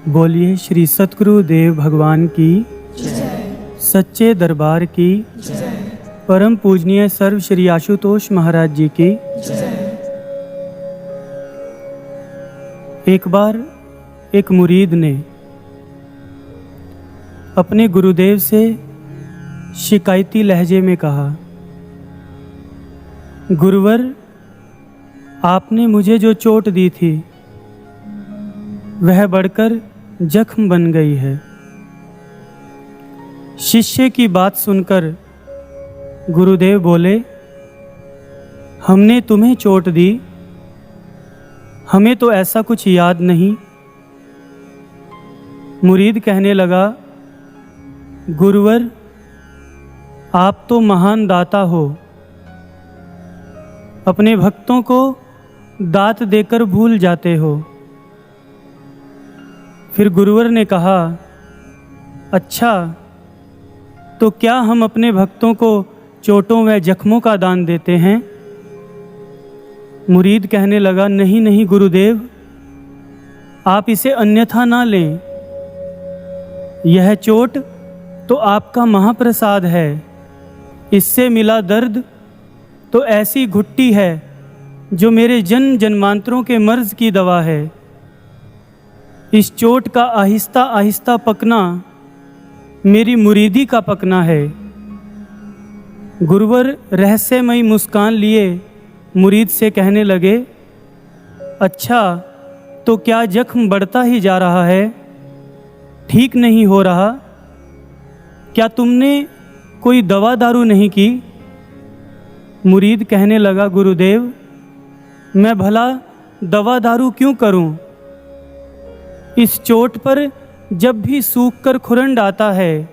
बोलिए श्री सतगुरु देव भगवान की सच्चे दरबार की परम पूजनीय सर्व श्री आशुतोष महाराज जी की। एक बार एक मुरीद ने अपने गुरुदेव से शिकायती लहजे में कहा, गुरुवर, आपने मुझे जो चोट दी थी वह बढ़कर जख्म बन गई है। शिष्य की बात सुनकर गुरुदेव बोले, हमने तुम्हें चोट दी, हमें तो ऐसा कुछ याद नहीं। मुरीद कहने लगा, गुरुवर, आप तो महान दाता हो, अपने भक्तों को दात देकर भूल जाते हो। फिर गुरुवर ने कहा, अच्छा, तो क्या हम अपने भक्तों को चोटों व जख्मों का दान देते हैं? मुरीद कहने लगा, नहीं नहीं गुरुदेव, आप इसे अन्यथा ना लें। यह चोट तो आपका महाप्रसाद है। इससे मिला दर्द तो ऐसी घुट्टी है जो मेरे जन्म जन्मांतरों के मर्ज की दवा है। इस चोट का आहिस्ता आहिस्ता पकना मेरी मुरीदी का पकना है। गुरुवर रहस्यमयी मुस्कान लिए मुरीद से कहने लगे, अच्छा, तो क्या जख्म बढ़ता ही जा रहा है, ठीक नहीं हो रहा? क्या तुमने कोई दवा दारू नहीं की? मुरीद कहने लगा, गुरुदेव, मैं भला दवा दारू क्यों करूं? इस चोट पर जब भी सूख कर खुरंड आता है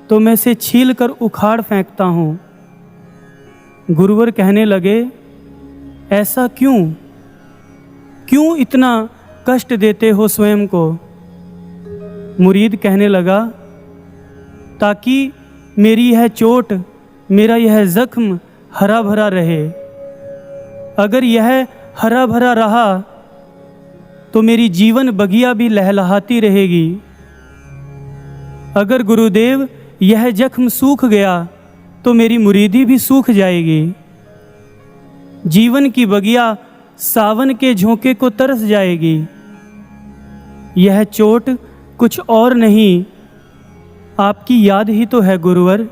तो मैं इसे छील कर उखाड़ फेंकता हूँ। गुरुवर कहने लगे, ऐसा क्यों? क्यों इतना कष्ट देते हो स्वयं को? मुरीद कहने लगा, ताकि मेरी यह चोट, मेरा यह जख्म हरा भरा रहे। अगर यह हरा भरा रहा तो मेरी जीवन बगिया भी लहलहाती रहेगी। अगर गुरुदेव यह जख्म सूख गया तो मेरी मुरीदी भी सूख जाएगी। जीवन की बगिया सावन के झोंके को तरस जाएगी। यह चोट कुछ और नहीं, आपकी याद ही तो है गुरुवर,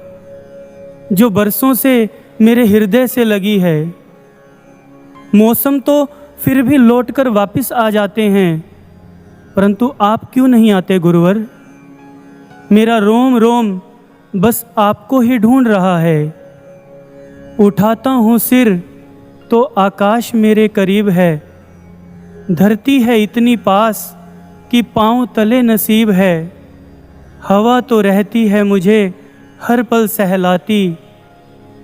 जो बरसों से मेरे हृदय से लगी है। मौसम तो फिर भी लौटकर वापस आ जाते हैं, परंतु आप क्यों नहीं आते गुरुवर? मेरा रोम रोम बस आपको ही ढूंढ रहा है। उठाता हूँ सिर तो आकाश मेरे करीब है। धरती है इतनी पास कि पाँव तले नसीब है। हवा तो रहती है मुझे हर पल सहलाती।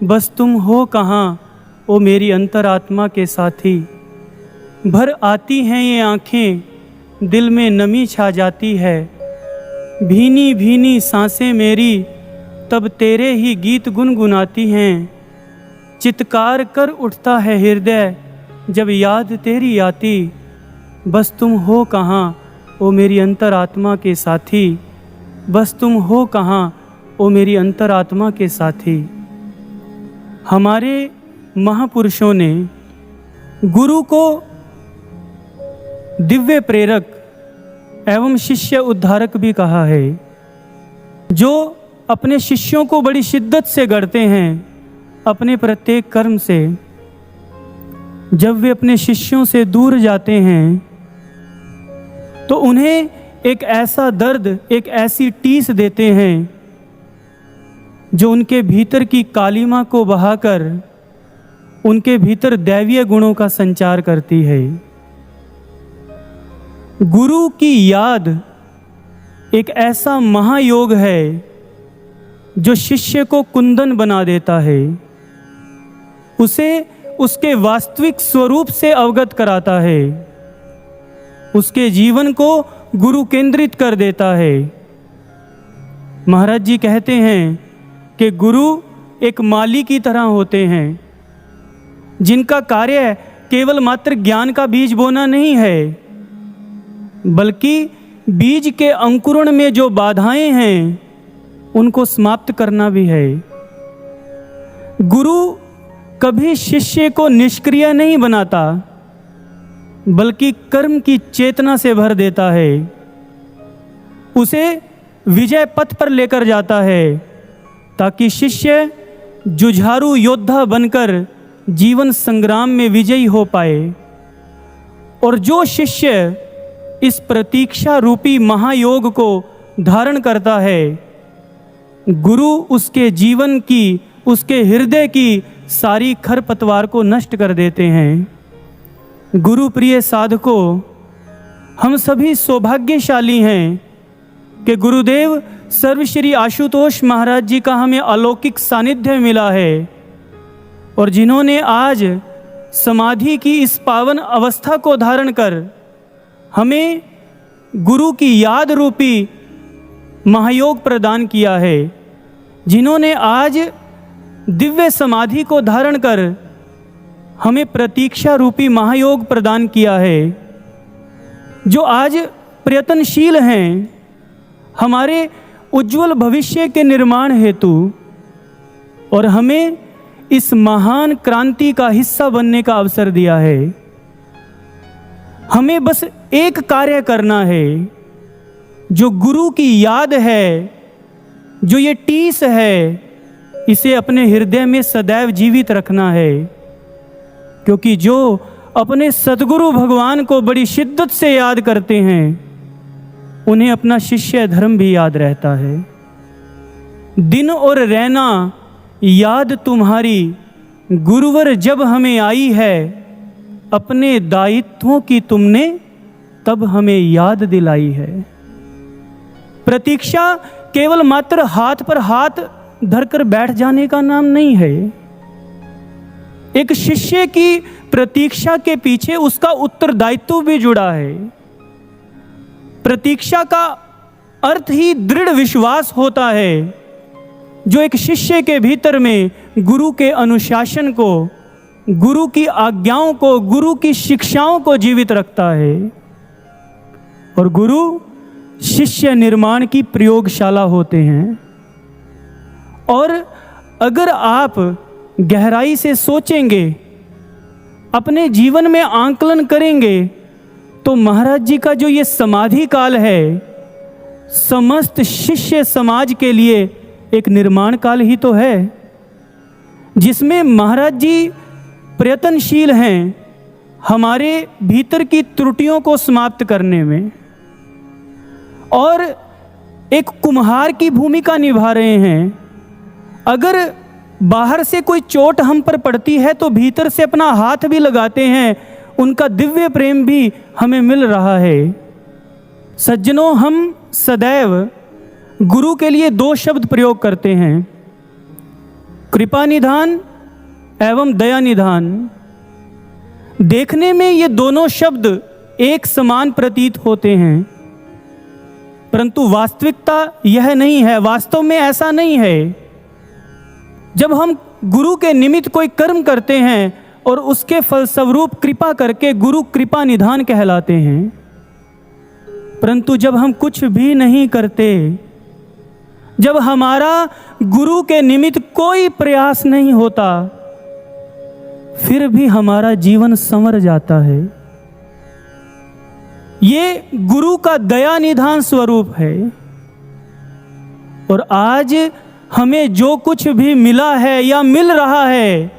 बस तुम हो कहाँ ओ मेरी अंतरात्मा के साथी। भर आती हैं ये आँखें, दिल में नमी छा जाती है। भीनी भीनी सांसें मेरी तब तेरे ही गीत गुनगुनाती हैं। चित्कार कर उठता है हृदय जब याद तेरी आती। बस तुम हो कहाँ ओ मेरी अंतरात्मा के साथी। बस तुम हो कहाँ ओ मेरी अंतरात्मा के साथी। हमारे महापुरुषों ने गुरु को दिव्य प्रेरक एवं शिष्य उद्धारक भी कहा है, जो अपने शिष्यों को बड़ी शिद्दत से गढ़ते हैं अपने प्रत्येक कर्म से। जब वे अपने शिष्यों से दूर जाते हैं तो उन्हें एक ऐसा दर्द, एक ऐसी टीस देते हैं जो उनके भीतर की कालिमा को बहाकर उनके भीतर दैवीय गुणों का संचार करती है। गुरु की याद एक ऐसा महायोग है जो शिष्य को कुंदन बना देता है, उसे उसके वास्तविक स्वरूप से अवगत कराता है, उसके जीवन को गुरु केंद्रित कर देता है। महाराज जी कहते हैं कि गुरु एक माली की तरह होते हैं, जिनका कार्य केवल मात्र ज्ञान का बीज बोना नहीं है, बल्कि बीज के अंकुरण में जो बाधाएं हैं उनको समाप्त करना भी है। गुरु कभी शिष्य को निष्क्रिय नहीं बनाता, बल्कि कर्म की चेतना से भर देता है, उसे विजय पथ पर लेकर जाता है, ताकि शिष्य जुझारू योद्धा बनकर जीवन संग्राम में विजयी हो पाए। और जो शिष्य इस प्रतीक्षा रूपी महायोग को धारण करता है, गुरु उसके जीवन की, उसके हृदय की सारी खरपतवार को नष्ट कर देते हैं। गुरु प्रिय साधकों, हम सभी सौभाग्यशाली हैं कि गुरुदेव सर्वश्री आशुतोष महाराज जी का हमें अलौकिक सानिध्य मिला है, और जिन्होंने आज समाधि की इस पावन अवस्था को धारण कर हमें गुरु की याद रूपी महायोग प्रदान किया है, जिन्होंने आज दिव्य समाधि को धारण कर हमें प्रतीक्षा रूपी महायोग प्रदान किया है, जो आज प्रयत्नशील हैं हमारे उज्जवल भविष्य के निर्माण हेतु, और हमें इस महान क्रांति का हिस्सा बनने का अवसर दिया है। हमें बस एक कार्य करना है, जो गुरु की याद है, जो ये टीस है, इसे अपने हृदय में सदैव जीवित रखना है, क्योंकि जो अपने सद्गुरु भगवान को बड़ी शिद्दत से याद करते हैं, उन्हें अपना शिष्य धर्म भी याद रहता है। दिन और रैना याद तुम्हारी गुरुवर जब हमें आई है, अपने दायित्वों की तुमने तब हमें याद दिलाई है। प्रतीक्षा केवल मात्र हाथ पर हाथ धरकर बैठ जाने का नाम नहीं है। एक शिष्य की प्रतीक्षा के पीछे उसका उत्तरदायित्व भी जुड़ा है। प्रतीक्षा का अर्थ ही दृढ़ विश्वास होता है, जो एक शिष्य के भीतर में गुरु के अनुशासन को, गुरु की आज्ञाओं को, गुरु की शिक्षाओं को जीवित रखता है। और गुरु शिष्य निर्माण की प्रयोगशाला होते हैं। और अगर आप गहराई से सोचेंगे, अपने जीवन में आंकलन करेंगे, तो महाराज जी का जो ये समाधि काल है, समस्त शिष्य समाज के लिए एक निर्माण काल ही तो है, जिसमें महाराज जी प्रयत्नशील हैं हमारे भीतर की त्रुटियों को समाप्त करने में, और एक कुम्हार की भूमिका निभा रहे हैं। अगर बाहर से कोई चोट हम पर पड़ती है तो भीतर से अपना हाथ भी लगाते हैं, उनका दिव्य प्रेम भी हमें मिल रहा है। सज्जनों, हम सदैव गुरु के लिए दो शब्द प्रयोग करते हैं, कृपा निधान एवं दया निधान। देखने में ये दोनों शब्द एक समान प्रतीत होते हैं, परंतु वास्तविकता यह नहीं है। वास्तव में ऐसा नहीं है। जब हम गुरु के निमित्त कोई कर्म करते हैं और उसके फलस्वरूप कृपा करके गुरु कृपा निधान कहलाते हैं, परंतु जब हम कुछ भी नहीं करते, जब हमारा गुरु के निमित्त कोई प्रयास नहीं होता, फिर भी हमारा जीवन संवर जाता है। ये गुरु का दया निधान स्वरूप है। और आज हमें जो कुछ भी मिला है या मिल रहा है,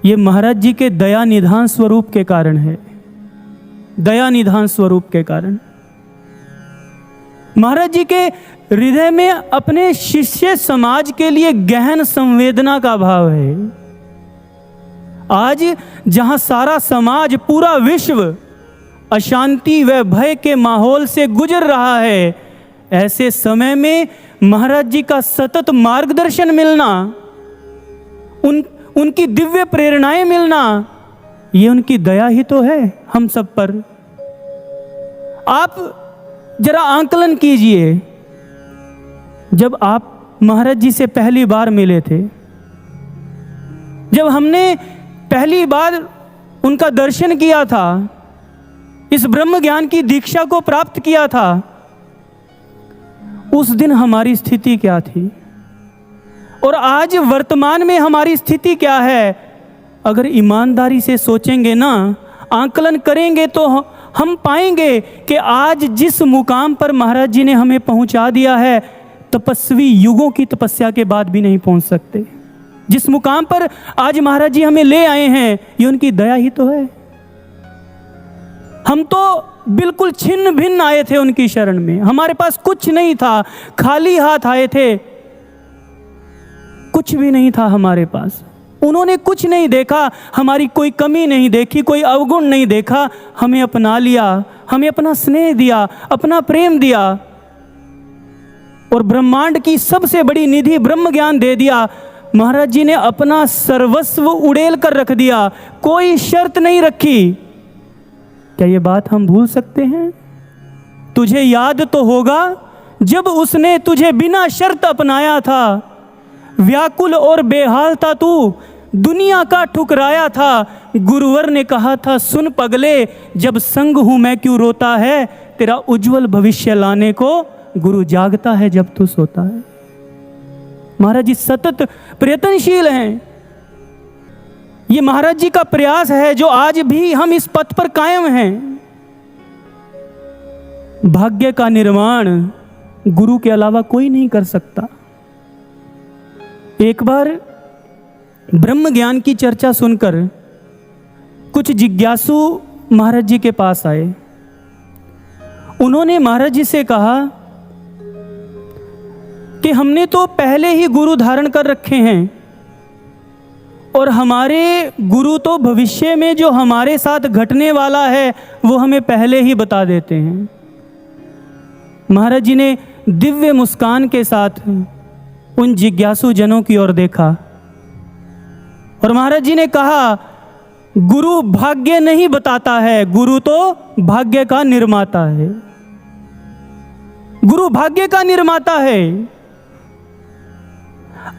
ये महाराज जी के दया निधान स्वरूप के कारण है। दया निधान स्वरूप के कारण महाराज जी के हृदय में अपने शिष्य समाज के लिए गहन संवेदना का भाव है। आज जहां सारा समाज, पूरा विश्व अशांति व भय के माहौल से गुजर रहा है, ऐसे समय में महाराज जी का सतत मार्गदर्शन मिलना, उनकी दिव्य प्रेरणाएं मिलना, ये उनकी दया ही तो है हम सब पर। आप जरा आंकलन कीजिए, जब आप महाराज जी से पहली बार मिले थे, जब हमने पहली बार उनका दर्शन किया था, इस ब्रह्म ज्ञान की दीक्षा को प्राप्त किया था, उस दिन हमारी स्थिति क्या थी और आज वर्तमान में हमारी स्थिति क्या है? अगर ईमानदारी से सोचेंगे ना, आंकलन करेंगे, तो हम पाएंगे कि आज जिस मुकाम पर महाराज जी ने हमें पहुंचा दिया है, तपस्वी युगों की तपस्या के बाद भी नहीं पहुंच सकते। जिस मुकाम पर आज महाराज जी हमें ले आए हैं, ये उनकी दया ही तो है। हम तो बिल्कुल छिन्न भिन्न आए थे उनकी शरण में, हमारे पास कुछ नहीं था, खाली हाथ आए थे, कुछ भी नहीं था हमारे पास। उन्होंने कुछ नहीं देखा, हमारी कोई कमी नहीं देखी, कोई अवगुण नहीं देखा, हमें अपना लिया, हमें अपना स्नेह दिया, अपना प्रेम दिया और ब्रह्मांड की सबसे बड़ी निधि ब्रह्म ज्ञान दे दिया। महाराज जी ने अपना सर्वस्व उड़ेल कर रख दिया, कोई शर्त नहीं रखी। क्या ये बात हम भूल सकते हैं? तुझे याद तो होगा जब उसने तुझे बिना शर्त अपनाया था, व्याकुल और बेहाल था तू, दुनिया का ठुकराया था। गुरुवर ने कहा था, सुन पगले, जब संग हूं मैं क्यों रोता है, तेरा उज्जवल भविष्य लाने को गुरु जागता है जब तू सोता है। महाराज जी सतत प्रयत्नशील हैं। ये महाराज जी का प्रयास है जो आज भी हम इस पथ पर कायम हैं। भाग्य का निर्माण गुरु के अलावा कोई नहीं कर सकता। एक बार ब्रह्म ज्ञान की चर्चा सुनकर कुछ जिज्ञासु महाराज जी के पास आए। उन्होंने महाराज जी से कहा कि हमने तो पहले ही गुरु धारण कर रखे हैं और हमारे गुरु तो भविष्य में जो हमारे साथ घटने वाला है वो हमें पहले ही बता देते हैं। महाराज जी ने दिव्य मुस्कान के साथ उन जिज्ञासु जनों की ओर देखा और महाराज जी ने कहा, गुरु भाग्य नहीं बताता है, गुरु तो भाग्य का निर्माता है। गुरु भाग्य का निर्माता है।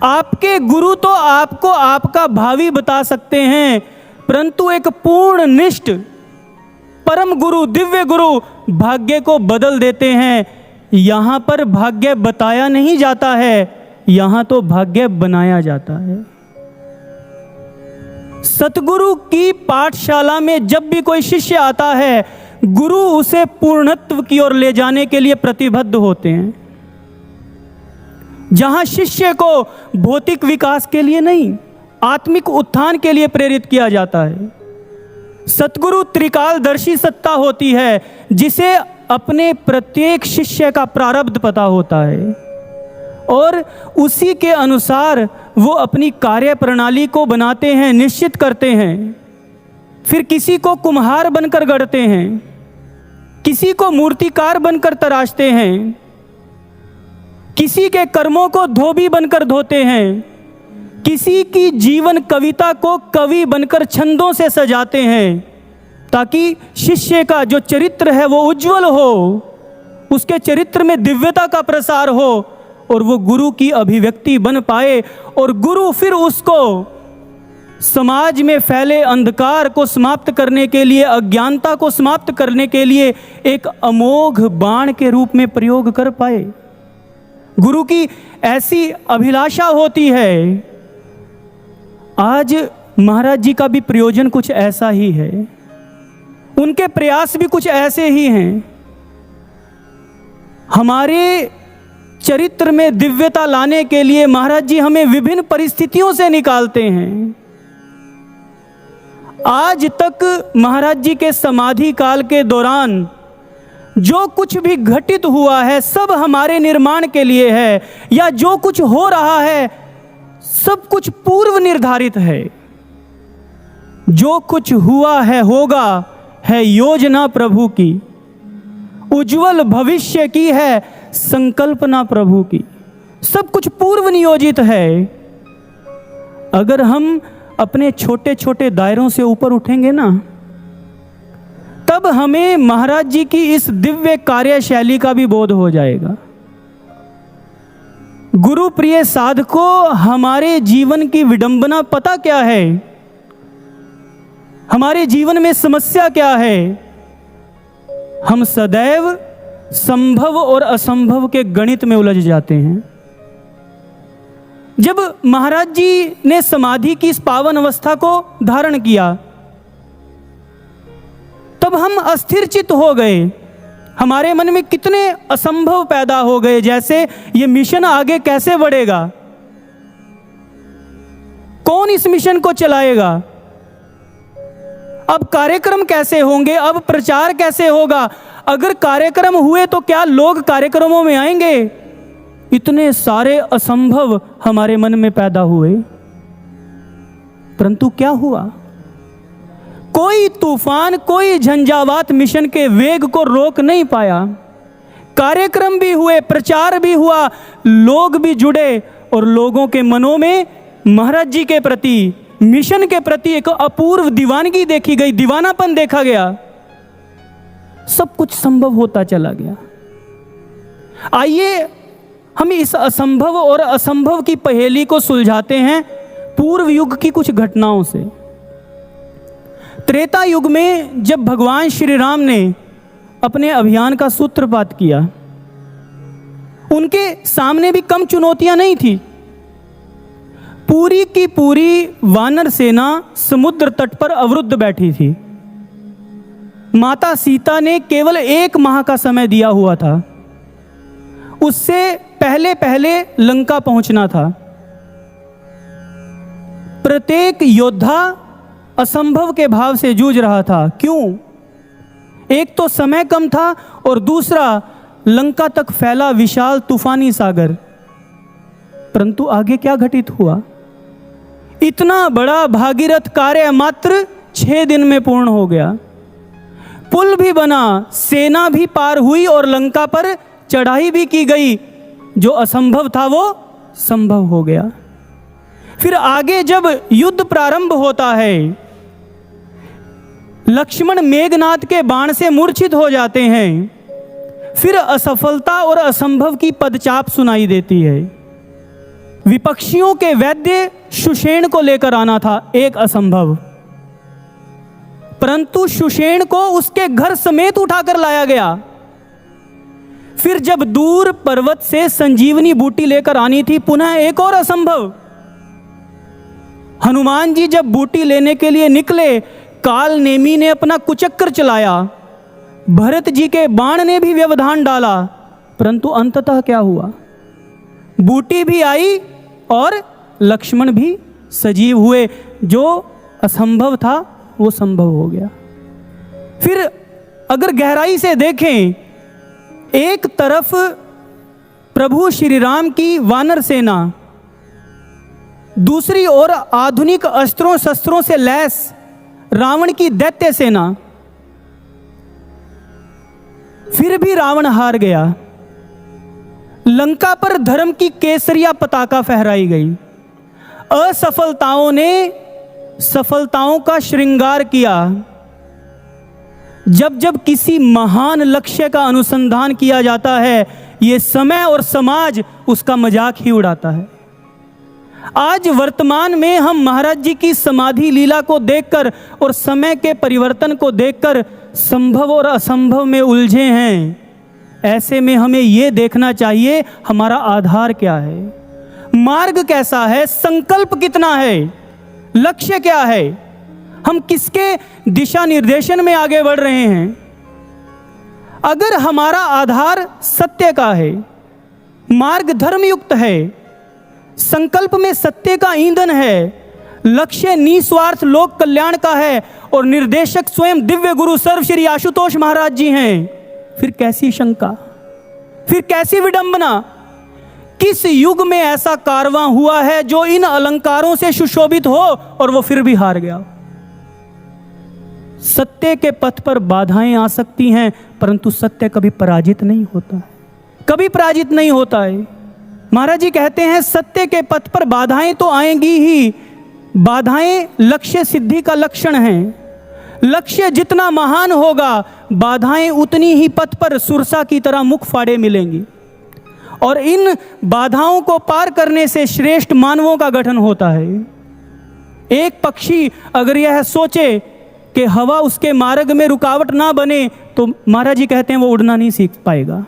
आपके गुरु तो आपको आपका भावी बता सकते हैं, परंतु एक पूर्ण निष्ठ परम गुरु, दिव्य गुरु भाग्य को बदल देते हैं। यहां पर भाग्य बताया नहीं जाता है, यहां तो भाग्य बनाया जाता है। सतगुरु की पाठशाला में जब भी कोई शिष्य आता है, गुरु उसे पूर्णत्व की ओर ले जाने के लिए प्रतिबद्ध होते हैं। जहां शिष्य को भौतिक विकास के लिए नहीं, आत्मिक उत्थान के लिए प्रेरित किया जाता है। सतगुरु त्रिकालदर्शी सत्ता होती है, जिसे अपने प्रत्येक शिष्य का प्रारब्ध पता होता है और उसी के अनुसार वो अपनी कार्य प्रणाली को बनाते हैं, निश्चित करते हैं। फिर किसी को कुम्हार बनकर गढ़ते हैं, किसी को मूर्तिकार बनकर तराशते हैं, किसी के कर्मों को धोबी बनकर धोते हैं, किसी की जीवन कविता को कवि बनकर छंदों से सजाते हैं, ताकि शिष्य का जो चरित्र है वो उज्जवल हो, उसके चरित्र में दिव्यता का प्रसार हो और वो गुरु की अभिव्यक्ति बन पाए और गुरु फिर उसको समाज में फैले अंधकार को समाप्त करने के लिए, अज्ञानता को समाप्त करने के लिए एक अमोघ बाण के रूप में प्रयोग कर पाए। गुरु की ऐसी अभिलाषा होती है। आज महाराज जी का भी प्रयोजन कुछ ऐसा ही है, उनके प्रयास भी कुछ ऐसे ही हैं। हमारे चरित्र में दिव्यता लाने के लिए महाराज जी हमें विभिन्न परिस्थितियों से निकालते हैं। आज तक महाराज जी के समाधि काल के दौरान जो कुछ भी घटित हुआ है सब हमारे निर्माण के लिए है, या जो कुछ हो रहा है सब कुछ पूर्व निर्धारित है। जो कुछ हुआ है होगा है योजना प्रभु की, उज्जवल भविष्य की है संकल्पना प्रभु की। सब कुछ पूर्व नियोजित है। अगर हम अपने छोटे छोटे दायरों से ऊपर उठेंगे ना, तब हमें महाराज जी की इस दिव्य कार्यशैली का भी बोध हो जाएगा। गुरु प्रिय साधकों, हमारे जीवन की विडंबना पता क्या है? हमारे जीवन में समस्या क्या है? हम सदैव संभव और असंभव के गणित में उलझ जाते हैं। जब महाराज जी ने समाधि की इस पावन अवस्था को धारण किया, तब हम अस्थिर चित्त हो गए। हमारे मन में कितने असंभव पैदा हो गए, जैसे ये मिशन आगे कैसे बढ़ेगा, कौन इस मिशन को चलाएगा, अब कार्यक्रम कैसे होंगे, अब प्रचार कैसे होगा, अगर कार्यक्रम हुए तो क्या लोग कार्यक्रमों में आएंगे। इतने सारे असंभव हमारे मन में पैदा हुए। परंतु क्या हुआ? कोई तूफान, कोई झंझावात मिशन के वेग को रोक नहीं पाया। कार्यक्रम भी हुए, प्रचार भी हुआ, लोग भी जुड़े और लोगों के मनों में महाराज जी के प्रति, मिशन के प्रति एक अपूर्व दीवानगी देखी गई, दीवानापन देखा गया। सब कुछ संभव होता चला गया। आइए हम इस असंभव और असंभव की पहेली को सुलझाते हैं पूर्व युग की कुछ घटनाओं से। त्रेता युग में जब भगवान श्री राम ने अपने अभियान का सूत्रपात किया, उनके सामने भी कम चुनौतियां नहीं थी। पूरी की पूरी वानर सेना समुद्र तट पर अवरुद्ध बैठी थी। माता सीता ने केवल 1 माह का समय दिया हुआ था, उससे पहले पहले लंका पहुंचना था। प्रत्येक योद्धा असंभव के भाव से जूझ रहा था। क्यों? एक तो समय कम था और दूसरा लंका तक फैला विशाल तूफानी सागर। परंतु आगे क्या घटित हुआ? इतना बड़ा भागीरथ कार्य मात्र 6 दिन में पूर्ण हो गया। पुल भी बना, सेना भी पार हुई और लंका पर चढ़ाई भी की गई। जो असंभव था वो संभव हो गया। फिर आगे जब युद्ध प्रारंभ होता है, लक्ष्मण मेघनाद के बाण से मूर्छित हो जाते हैं। फिर असफलता और असंभव की पदचाप सुनाई देती है। विपक्षियों के वैद्य सुषेण को लेकर आना था, एक असंभव, परंतु सुषेण को उसके घर समेत उठाकर लाया गया। फिर जब दूर पर्वत से संजीवनी बूटी लेकर आनी थी, पुनः एक और असंभव। हनुमान जी जब बूटी लेने के लिए निकले, काल नेमी ने अपना कुचक्र चलाया, भरत जी के बाण ने भी व्यवधान डाला, परंतु अंततः क्या हुआ? बूटी भी आई और लक्ष्मण भी सजीव हुए। जो असंभव था वो संभव हो गया। फिर अगर गहराई से देखें, एक तरफ प्रभु श्री राम की वानर सेना, दूसरी ओर आधुनिक अस्त्रों शस्त्रों से लैस रावण की दैत्य सेना। फिर भी रावण हार गया। लंका पर धर्म की केसरिया पताका फहराई गई। असफलताओं ने सफलताओं का श्रृंगार किया। जब जब किसी महान लक्ष्य का अनुसंधान किया जाता है, ये समय और समाज उसका मजाक ही उड़ाता है। आज वर्तमान में हम महाराज जी की समाधि लीला को देखकर और समय के परिवर्तन को देखकर संभव और असंभव में उलझे हैं। ऐसे में हमें ये देखना चाहिए हमारा आधार क्या है, मार्ग कैसा है, संकल्प कितना है, लक्ष्य क्या है, हम किसके दिशा निर्देशन में आगे बढ़ रहे हैं। अगर हमारा आधार सत्य का है, मार्ग धर्मयुक्त है, संकल्प में सत्य का ईंधन है, लक्ष्य निस्वार्थ लोक कल्याण का है और निर्देशक स्वयं दिव्य गुरु सर्व श्री आशुतोष महाराज जी हैं, फिर कैसी शंका, फिर कैसी विडंबना। किस युग में ऐसा कारवां हुआ है जो इन अलंकारों से सुशोभित हो और वो फिर भी हार गया? सत्य के पथ पर बाधाएं आ सकती हैं, परंतु सत्य कभी पराजित नहीं होता है, कभी पराजित नहीं होता है। महाराज जी कहते हैं सत्य के पथ पर बाधाएं तो आएंगी ही, बाधाएं लक्ष्य सिद्धि का लक्षण है। लक्ष्य जितना महान होगा, बाधाएं उतनी ही पथ पर सुरसा की तरह मुख फाड़े मिलेंगी और इन बाधाओं को पार करने से श्रेष्ठ मानवों का गठन होता है। एक पक्षी अगर यह सोचे कि हवा उसके मार्ग में रुकावट ना बने, तो महाराज जी कहते हैं वो उड़ना नहीं सीख पाएगा।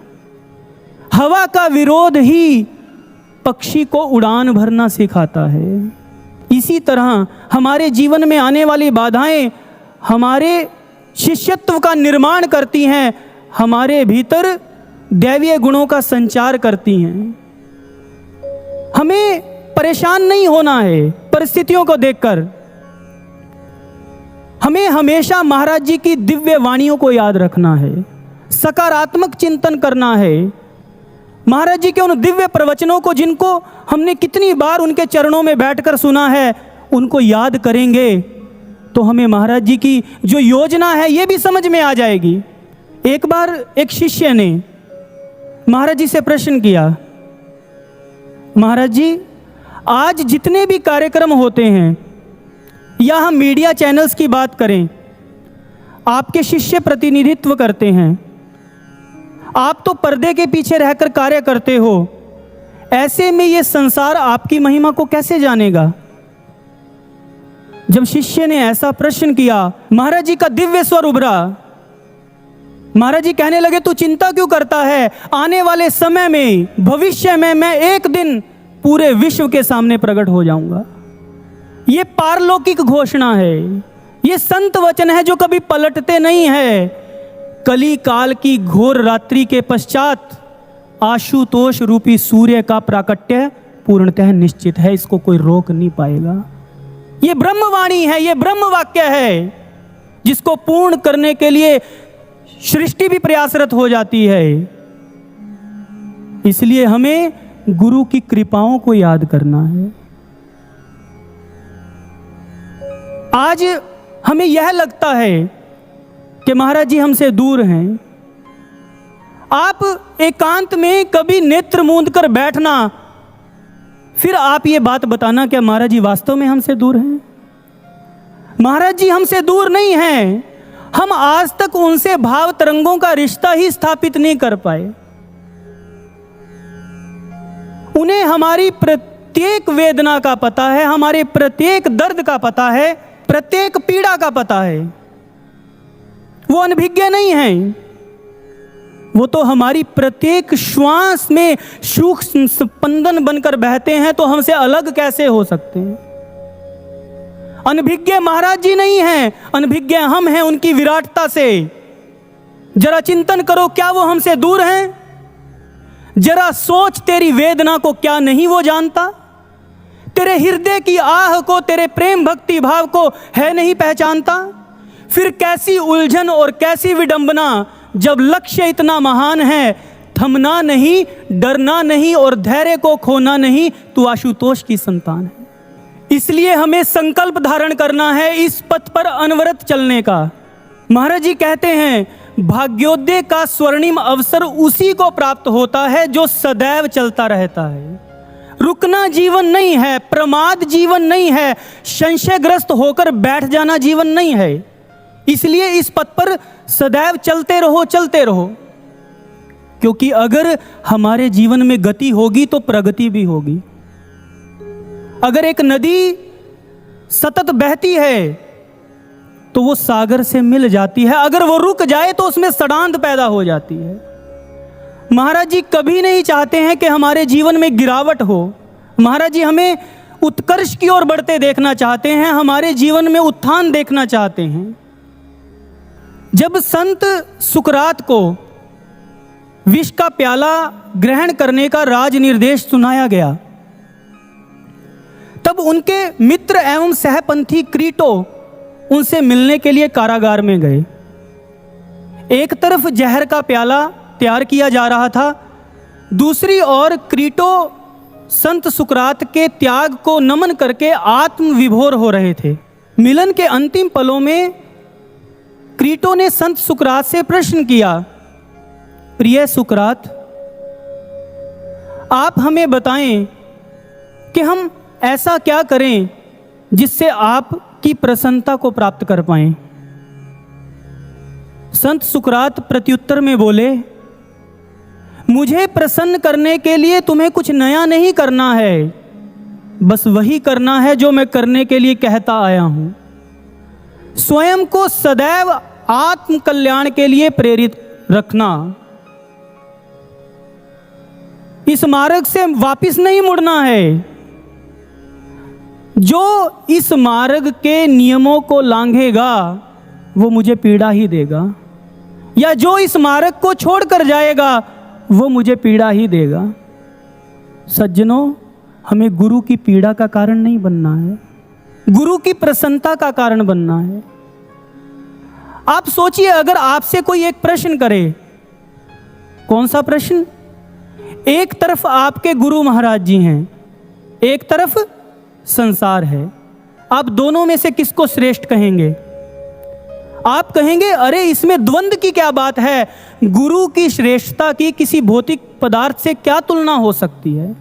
हवा का विरोध ही पक्षी को उड़ान भरना सिखाता है। इसी तरह हमारे जीवन में आने वाली बाधाएं हमारे शिष्यत्व का निर्माण करती हैं, हमारे भीतर दैवीय गुणों का संचार करती हैं। हमें परेशान नहीं होना है परिस्थितियों को देखकर। हमें हमेशा महाराज जी की दिव्य वाणियों को याद रखना है, सकारात्मक चिंतन करना है। महाराज जी के उन दिव्य प्रवचनों को, जिनको हमने कितनी बार उनके चरणों में बैठकर सुना है, उनको याद करेंगे तो हमें महाराज जी की जो योजना है ये भी समझ में आ जाएगी। एक बार एक शिष्य ने महाराज जी से प्रश्न किया, महाराज जी आज जितने भी कार्यक्रम होते हैं, या हम मीडिया चैनल्स की बात करें, आपके शिष्य प्रतिनिधित्व करते हैं, आप तो पर्दे के पीछे रहकर कार्य करते हो, ऐसे में ये संसार आपकी महिमा को कैसे जानेगा? जब शिष्य ने ऐसा प्रश्न किया, महाराज जी का दिव्य स्वर उभरा। महाराज जी कहने लगे, तू चिंता क्यों करता है? आने वाले समय में, भविष्य में मैं एक दिन पूरे विश्व के सामने प्रकट हो जाऊंगा। ये पारलौकिक घोषणा है, ये संत वचन है जो कभी पलटते नहीं है। कली काल की घोर रात्रि के पश्चात आशुतोष रूपी सूर्य का प्राकट्य पूर्णतः निश्चित है, इसको कोई रोक नहीं पाएगा। ये ब्रह्मवाणी है, ये ब्रह्म वाक्य है, जिसको पूर्ण करने के लिए सृष्टि भी प्रयासरत हो जाती है। इसलिए हमें गुरु की कृपाओं को याद करना है। आज हमें यह लगता है कि महाराज जी हमसे दूर हैं। आप एकांत में कभी नेत्र मूंद कर बैठना, फिर आप ये बात बताना क्या महाराज जी वास्तव में हमसे दूर हैं? महाराज जी हमसे दूर नहीं हैं, हम आज तक उनसे भाव तरंगों का रिश्ता ही स्थापित नहीं कर पाए। उन्हें हमारी प्रत्येक वेदना का पता है, हमारे प्रत्येक दर्द का पता है, प्रत्येक पीड़ा का पता है। वो अनभिज्ञ नहीं हैं, वो तो हमारी प्रत्येक श्वास में सूक्ष्म स्पंदन बनकर बहते हैं, तो हमसे अलग कैसे हो सकते हैं? अनभिज्ञ महाराज जी नहीं हैं, अनभिज्ञ हम हैं उनकी विराटता से। जरा चिंतन करो, क्या वो हमसे दूर हैं? जरा सोच, तेरी वेदना को क्या नहीं वो जानता? तेरे हृदय की आह को, तेरे प्रेम भक्ति भाव को है नहीं पहचानता? फिर कैसी उलझन और कैसी विडंबना, जब लक्ष्य इतना महान है, थमना नहीं, डरना नहीं और धैर्य को खोना नहीं। तू आशुतोष की संतान है। इसलिए हमें संकल्प धारण करना है इस पथ पर अनवरत चलने का। महाराज जी कहते हैं, भाग्योदय का स्वर्णिम अवसर उसी को प्राप्त होता है जो सदैव चलता रहता है। रुकना जीवन नहीं है, प्रमाद जीवन नहीं है, संशयग्रस्त होकर बैठ जाना जीवन नहीं है। इसलिए इस पथ पर सदैव चलते रहो, चलते रहो, क्योंकि अगर हमारे जीवन में गति होगी तो प्रगति भी होगी। अगर एक नदी सतत बहती है तो वो सागर से मिल जाती है, अगर वो रुक जाए तो उसमें सड़ांध पैदा हो जाती है। महाराज जी कभी नहीं चाहते हैं कि हमारे जीवन में गिरावट हो। महाराज जी हमें उत्कर्ष की ओर बढ़ते देखना चाहते हैं, हमारे जीवन में उत्थान देखना चाहते हैं। जब संत सुकरात को विष का प्याला ग्रहण करने का राज निर्देश सुनाया गया, तब उनके मित्र एवं सहपंथी क्रीटो उनसे मिलने के लिए कारागार में गए। एक तरफ जहर का प्याला तैयार किया जा रहा था, दूसरी ओर क्रीटो संत सुकरात के त्याग को नमन करके आत्म विभोर हो रहे थे। मिलन के अंतिम पलों में क्रीटो ने संत सुकरात से प्रश्न किया, प्रिय सुकरात, आप हमें बताएं कि हम ऐसा क्या करें जिससे आपकी प्रसन्नता को प्राप्त कर पाएं। संत सुकरात प्रत्युत्तर में बोले, मुझे प्रसन्न करने के लिए तुम्हें कुछ नया नहीं करना है, बस वही करना है जो मैं करने के लिए कहता आया हूं। स्वयं को सदैव आत्म कल्याण के लिए प्रेरित रखना, इस मार्ग से वापस नहीं मुड़ना है। जो इस मार्ग के नियमों को लांघेगा वो मुझे पीड़ा ही देगा, या जो इस मार्ग को छोड़कर जाएगा वो मुझे पीड़ा ही देगा। सज्जनों, हमें गुरु की पीड़ा का कारण नहीं बनना है, गुरु की प्रसन्नता का कारण बनना है। आप सोचिए, अगर आपसे कोई एक प्रश्न करे, कौन सा प्रश्न? एक तरफ आपके गुरु महाराज जी हैं, एक तरफ संसार है, आप दोनों में से किसको श्रेष्ठ कहेंगे? आप कहेंगे अरे इसमें द्वंद्व की क्या बात है, गुरु की श्रेष्ठता की किसी भौतिक पदार्थ से क्या तुलना हो सकती है।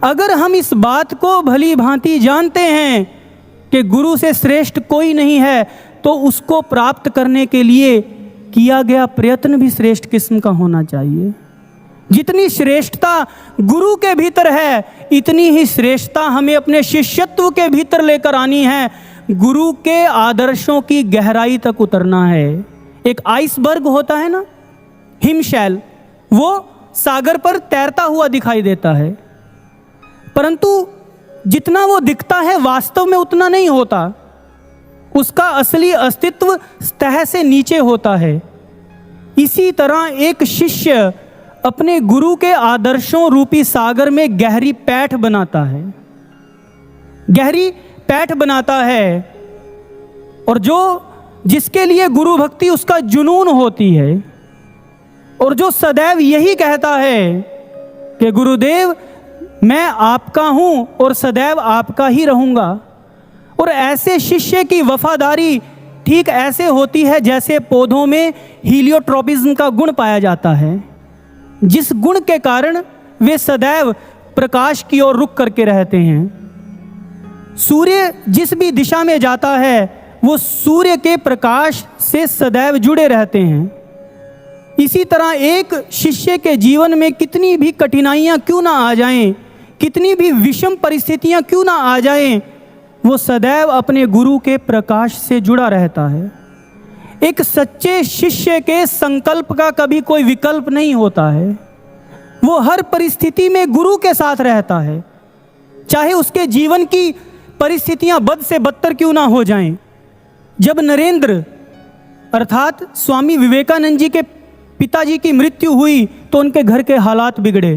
अगर हम इस बात को भली भांति जानते हैं कि गुरु से श्रेष्ठ कोई नहीं है, तो उसको प्राप्त करने के लिए किया गया प्रयत्न भी श्रेष्ठ किस्म का होना चाहिए। जितनी श्रेष्ठता गुरु के भीतर है, इतनी ही श्रेष्ठता हमें अपने शिष्यत्व के भीतर लेकर आनी है। गुरु के आदर्शों की गहराई तक उतरना है। एक आइसबर्ग होता है ना, हिमशैल, वो सागर पर तैरता हुआ दिखाई देता है, परंतु जितना वो दिखता है वास्तव में उतना नहीं होता। उसका असली अस्तित्व तह से नीचे होता है। इसी तरह एक शिष्य अपने गुरु के आदर्शों रूपी सागर में गहरी पैठ बनाता है, गहरी पैठ बनाता है, और जो जिसके लिए गुरु भक्ति उसका जुनून होती है, और जो सदैव यही कहता है कि गुरुदेव मैं आपका हूं और सदैव आपका ही रहूंगा। और ऐसे शिष्य की वफादारी ठीक ऐसे होती है जैसे पौधों में हीलियोट्रोपिज्म का गुण पाया जाता है, जिस गुण के कारण वे सदैव प्रकाश की ओर रुख करके रहते हैं। सूर्य जिस भी दिशा में जाता है वो सूर्य के प्रकाश से सदैव जुड़े रहते हैं। इसी तरह एक शिष्य के जीवन में कितनी भी कठिनाइयां क्यों ना आ जाएं, कितनी भी विषम परिस्थितियां क्यों ना आ जाएं, वो सदैव अपने गुरु के प्रकाश से जुड़ा रहता है। एक सच्चे शिष्य के संकल्प का कभी कोई विकल्प नहीं होता है। वो हर परिस्थिति में गुरु के साथ रहता है, चाहे उसके जीवन की परिस्थितियां बद से बदतर क्यों ना हो जाएं। जब नरेंद्र अर्थात स्वामी विवेकानंद जी के पिताजी की मृत्यु हुई तो उनके घर के हालात बिगड़े।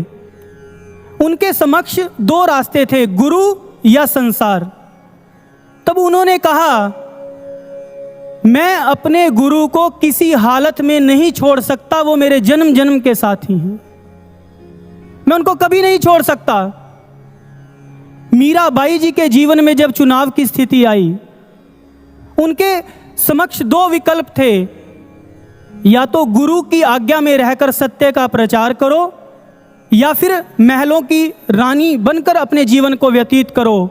उनके समक्ष दो रास्ते थे, गुरु या संसार। तब उन्होंने कहा, मैं अपने गुरु को किसी हालत में नहीं छोड़ सकता, वो मेरे जन्म जन्म के साथी हैं, मैं उनको कभी नहीं छोड़ सकता। मीराबाई जी के जीवन में जब चुनाव की स्थिति आई, उनके समक्ष दो विकल्प थे, या तो गुरु की आज्ञा में रहकर सत्य का प्रचार करो, या फिर महलों की रानी बनकर अपने जीवन को व्यतीत करो।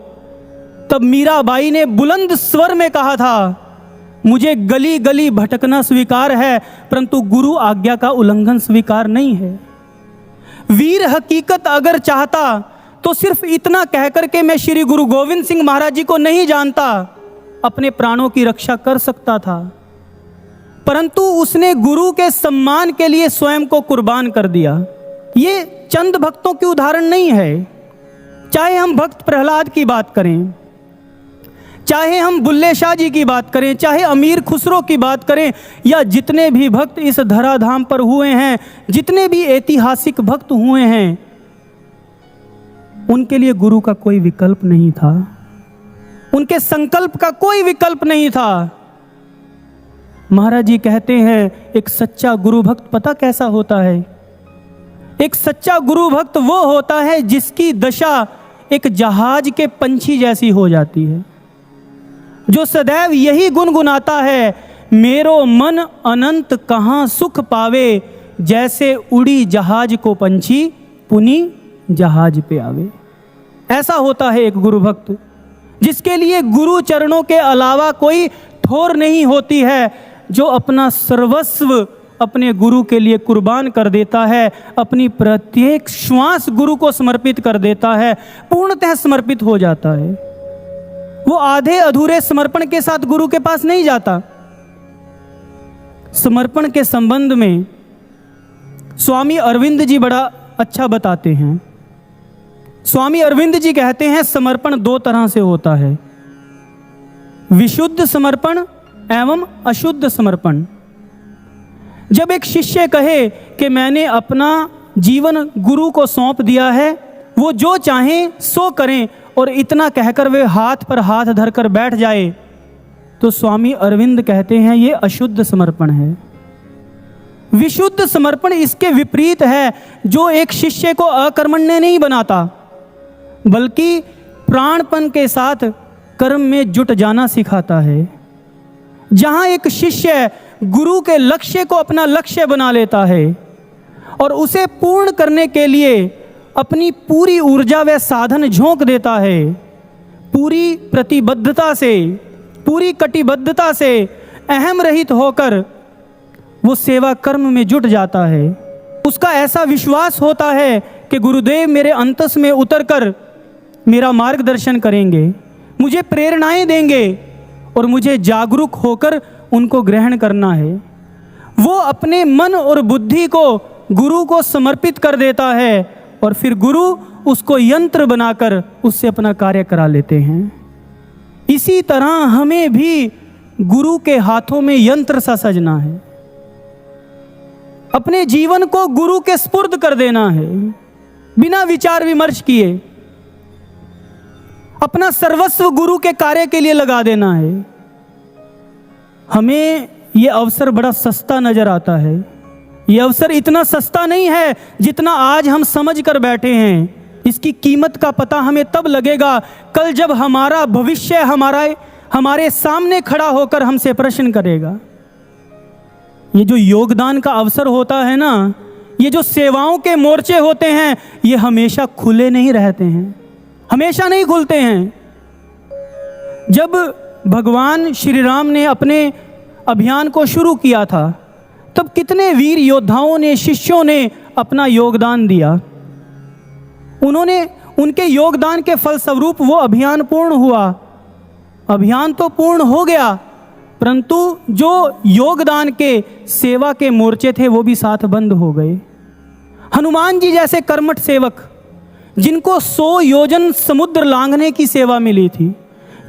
तब मीराबाई ने बुलंद स्वर में कहा था, मुझे गली गली भटकना स्वीकार है, परंतु गुरु आज्ञा का उल्लंघन स्वीकार नहीं है। वीर हकीकत अगर चाहता तो सिर्फ इतना कहकर के मैं श्री गुरु गोविंद सिंह महाराज जी को नहीं जानता, अपने प्राणों की रक्षा कर सकता था, परंतु उसने गुरु के सम्मान के लिए स्वयं को कुर्बान कर दिया। ये चंद भक्तों की उदाहरण नहीं है। चाहे हम भक्त प्रहलाद की बात करें, चाहे हम बुल्ले शाह जी की बात करें, चाहे अमीर खुसरो की बात करें, या जितने भी भक्त इस धराधाम पर हुए हैं, जितने भी ऐतिहासिक भक्त हुए हैं, उनके लिए गुरु का कोई विकल्प नहीं था, उनके संकल्प का कोई विकल्प नहीं था। महाराज जी कहते हैं, एक सच्चा गुरु भक्त पता कैसा होता है? एक सच्चा गुरु भक्त वो होता है जिसकी दशा एक जहाज के पंछी जैसी हो जाती है, जो सदैव यही गुनगुनाता है, मेरो मन अनंत कहाँ सुख पावे, जैसे उड़ी जहाज को पंछी पुनी जहाज पे आवे। ऐसा होता है एक गुरु भक्त, जिसके लिए गुरु चरणों के अलावा कोई ठोर नहीं होती है, जो अपना सर्वस्व अपने गुरु के लिए कुर्बान कर देता है, अपनी प्रत्येक श्वास गुरु को समर्पित कर देता है, पूर्णतः समर्पित हो जाता है। वो आधे अधूरे समर्पण के साथ गुरु के पास नहीं जाता। समर्पण के संबंध में स्वामी अरविंद जी बड़ा अच्छा बताते हैं। स्वामी अरविंद जी कहते हैं समर्पण दो तरह से होता है, विशुद्ध समर्पण एवं अशुद्ध समर्पण। जब एक शिष्य कहे कि मैंने अपना जीवन गुरु को सौंप दिया है, वो जो चाहें सो करें, और इतना कहकर वे हाथ पर हाथ धरकर बैठ जाए, तो स्वामी अरविंद कहते हैं ये अशुद्ध समर्पण है। विशुद्ध समर्पण इसके विपरीत है, जो एक शिष्य को अकर्मण्य नहीं बनाता, बल्कि प्राणपन के साथ कर्म में जुट जाना सिखाता है। जहां एक शिष्य गुरु के लक्ष्य को अपना लक्ष्य बना लेता है और उसे पूर्ण करने के लिए अपनी पूरी ऊर्जा व साधन झोंक देता है, पूरी प्रतिबद्धता से, पूरी कटिबद्धता से अहम रहित होकर वो सेवा कर्म में जुट जाता है। उसका ऐसा विश्वास होता है कि गुरुदेव मेरे अंतस में उतरकर मेरा मार्गदर्शन करेंगे, मुझे प्रेरणाएं देंगे और मुझे जागरूक होकर उनको ग्रहण करना है। वो अपने मन और बुद्धि को गुरु को समर्पित कर देता है और फिर गुरु उसको यंत्र बनाकर उससे अपना कार्य करा लेते हैं। इसी तरह हमें भी गुरु के हाथों में यंत्र सा सजना है, अपने जीवन को गुरु के स्पुर्द कर देना है, बिना विचार विमर्श किए अपना सर्वस्व गुरु के कार्य के लिए लगा देना है। हमें यह अवसर बड़ा सस्ता नजर आता है। यह अवसर इतना सस्ता नहीं है जितना आज हम समझ कर बैठे हैं। इसकी कीमत का पता हमें तब लगेगा कल जब हमारा भविष्य हमारे सामने खड़ा होकर हमसे प्रश्न करेगा। ये जो योगदान का अवसर होता है ना, ये जो सेवाओं के मोर्चे होते हैं, ये हमेशा खुले नहीं रहते हैं, हमेशा नहीं खुलते हैं। जब भगवान श्री राम ने अपने अभियान को शुरू किया था, तब कितने वीर योद्धाओं ने, शिष्यों ने अपना योगदान दिया। उनके योगदान के फलस्वरूप वो अभियान पूर्ण हुआ। अभियान तो पूर्ण हो गया, परंतु जो योगदान के सेवा के मोर्चे थे वो भी साथ बंद हो गए। हनुमान जी जैसे कर्मठ सेवक, जिनको 100 योजन समुद्र लांघने की सेवा मिली थी,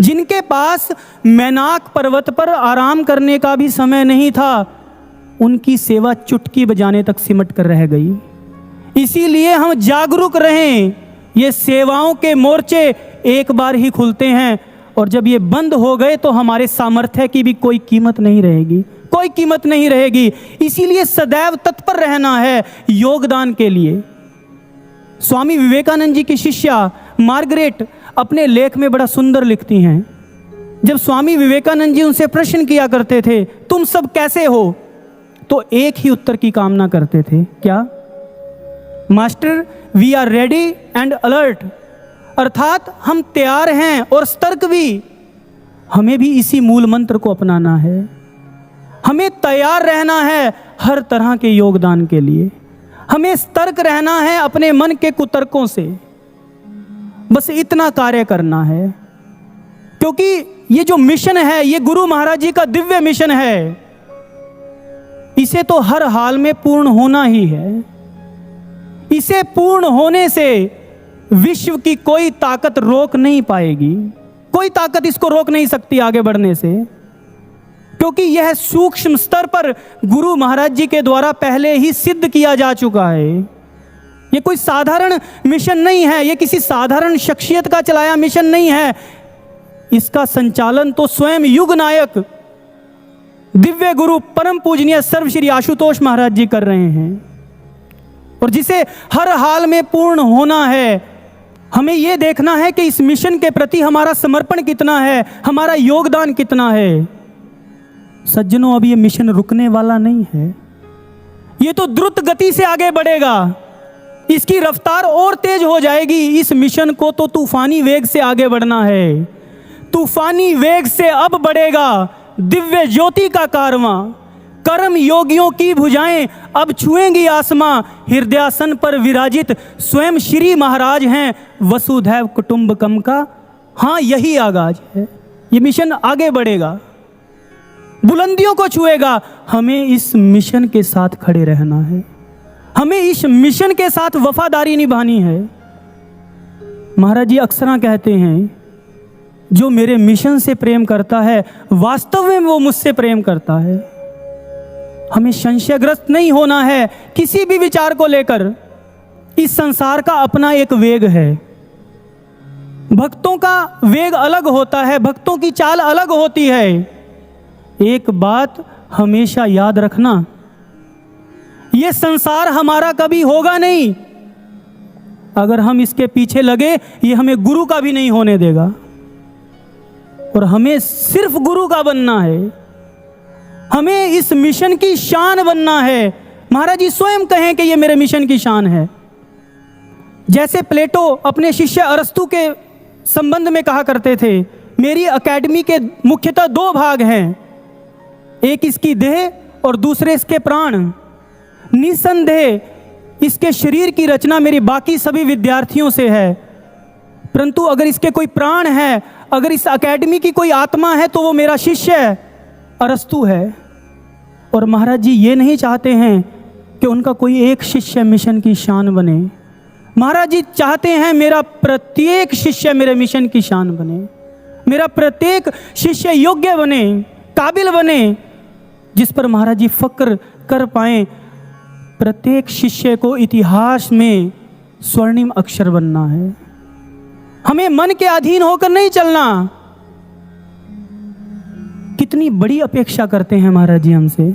जिनके पास मैनाक पर्वत पर आराम करने का भी समय नहीं था, उनकी सेवा चुटकी बजाने तक सिमट कर रह गई। इसीलिए हम जागरूक रहें। ये सेवाओं के मोर्चे एक बार ही खुलते हैं और जब ये बंद हो गए तो हमारे सामर्थ्य की भी कोई कीमत नहीं रहेगी, कोई कीमत नहीं रहेगी। इसीलिए सदैव तत्पर रहना है योगदान के लिए। स्वामी विवेकानंद जी की शिष्या मार्गरेट अपने लेख में बड़ा सुंदर लिखती हैं। जब स्वामी विवेकानंद जी उनसे प्रश्न किया करते थे, तुम सब कैसे हो, तो एक ही उत्तर की कामना करते थे, क्या? Master, we are ready and alert, अर्थात हम तैयार हैं और सतर्क भी। हमें भी इसी मूल मंत्र को अपनाना है। हमें तैयार रहना है हर तरह के योगदान के लिए। हमें सतर्क रहना है अपने मन के कुतर्कों से। बस इतना कार्य करना है, क्योंकि ये जो मिशन है, ये गुरु महाराज जी का दिव्य मिशन है। इसे तो हर हाल में पूर्ण होना ही है। इसे पूर्ण होने से विश्व की कोई ताकत रोक नहीं पाएगी, कोई ताकत इसको रोक नहीं सकती आगे बढ़ने से, क्योंकि यह सूक्ष्म स्तर पर गुरु महाराज जी के द्वारा पहले ही सिद्ध किया जा चुका है। यह कोई साधारण मिशन नहीं है, यह किसी साधारण शख्सियत का चलाया मिशन नहीं है। इसका संचालन तो स्वयं युग नायक दिव्य गुरु परम पूजनीय सर्व श्री आशुतोष महाराज जी कर रहे हैं, और जिसे हर हाल में पूर्ण होना है। हमें यह देखना है कि इस मिशन के प्रति हमारा समर्पण कितना है, हमारा योगदान कितना है। सज्जनों, अब यह मिशन रुकने वाला नहीं है, यह तो द्रुत गति से आगे बढ़ेगा। इसकी रफ्तार और तेज हो जाएगी। इस मिशन को तो तूफानी वेग से आगे बढ़ना है। तूफानी वेग से अब बढ़ेगा दिव्य ज्योति का कारवां। कर्म योगियों की भुजाएं अब छुएंगी आसमां। हृदयासन पर विराजित स्वयं श्री महाराज हैं, वसुधैव कुटुंबकम का हाँ, यही आगाज है। ये मिशन आगे बढ़ेगा, बुलंदियों को छुएगा। हमें इस मिशन के साथ खड़े रहना है, हमें इस मिशन के साथ वफादारी निभानी है। महाराज जी अक्सर कहते हैं, जो मेरे मिशन से प्रेम करता है वास्तव में वो मुझसे प्रेम करता है। हमें संशयग्रस्त नहीं होना है किसी भी विचार को लेकर। इस संसार का अपना एक वेग है, भक्तों का वेग अलग होता है, भक्तों की चाल अलग होती है। एक बात हमेशा याद रखना, ये संसार हमारा कभी होगा नहीं। अगर हम इसके पीछे लगे, ये हमें गुरु का भी नहीं होने देगा। और हमें सिर्फ गुरु का बनना है, हमें इस मिशन की शान बनना है। महाराज जी स्वयं कहें कि ये मेरे मिशन की शान है। जैसे प्लेटो अपने शिष्य अरस्तु के संबंध में कहा करते थे, मेरी अकेडमी के मुख्यतः दो भाग हैं, एक इसकी देह और दूसरे इसके प्राण। निसंदेह इसके शरीर की रचना मेरी बाकी सभी विद्यार्थियों से है, परंतु अगर इसके कोई प्राण है, अगर इस अकेडमी की कोई आत्मा है, तो वो मेरा शिष्य अरस्तु है। और महाराज जी ये नहीं चाहते हैं कि उनका कोई एक शिष्य मिशन की शान बने। महाराज जी चाहते हैं मेरा प्रत्येक शिष्य मेरे मिशन की शान बने, मेरा प्रत्येक शिष्य योग्य बने, काबिल बने, जिस पर महाराज जी फक्र कर पाएं। प्रत्येक शिष्य को इतिहास में स्वर्णिम अक्षर बनना है। हमें मन के अधीन होकर नहीं चलना। कितनी बड़ी अपेक्षा करते हैं महाराज जी हमसे।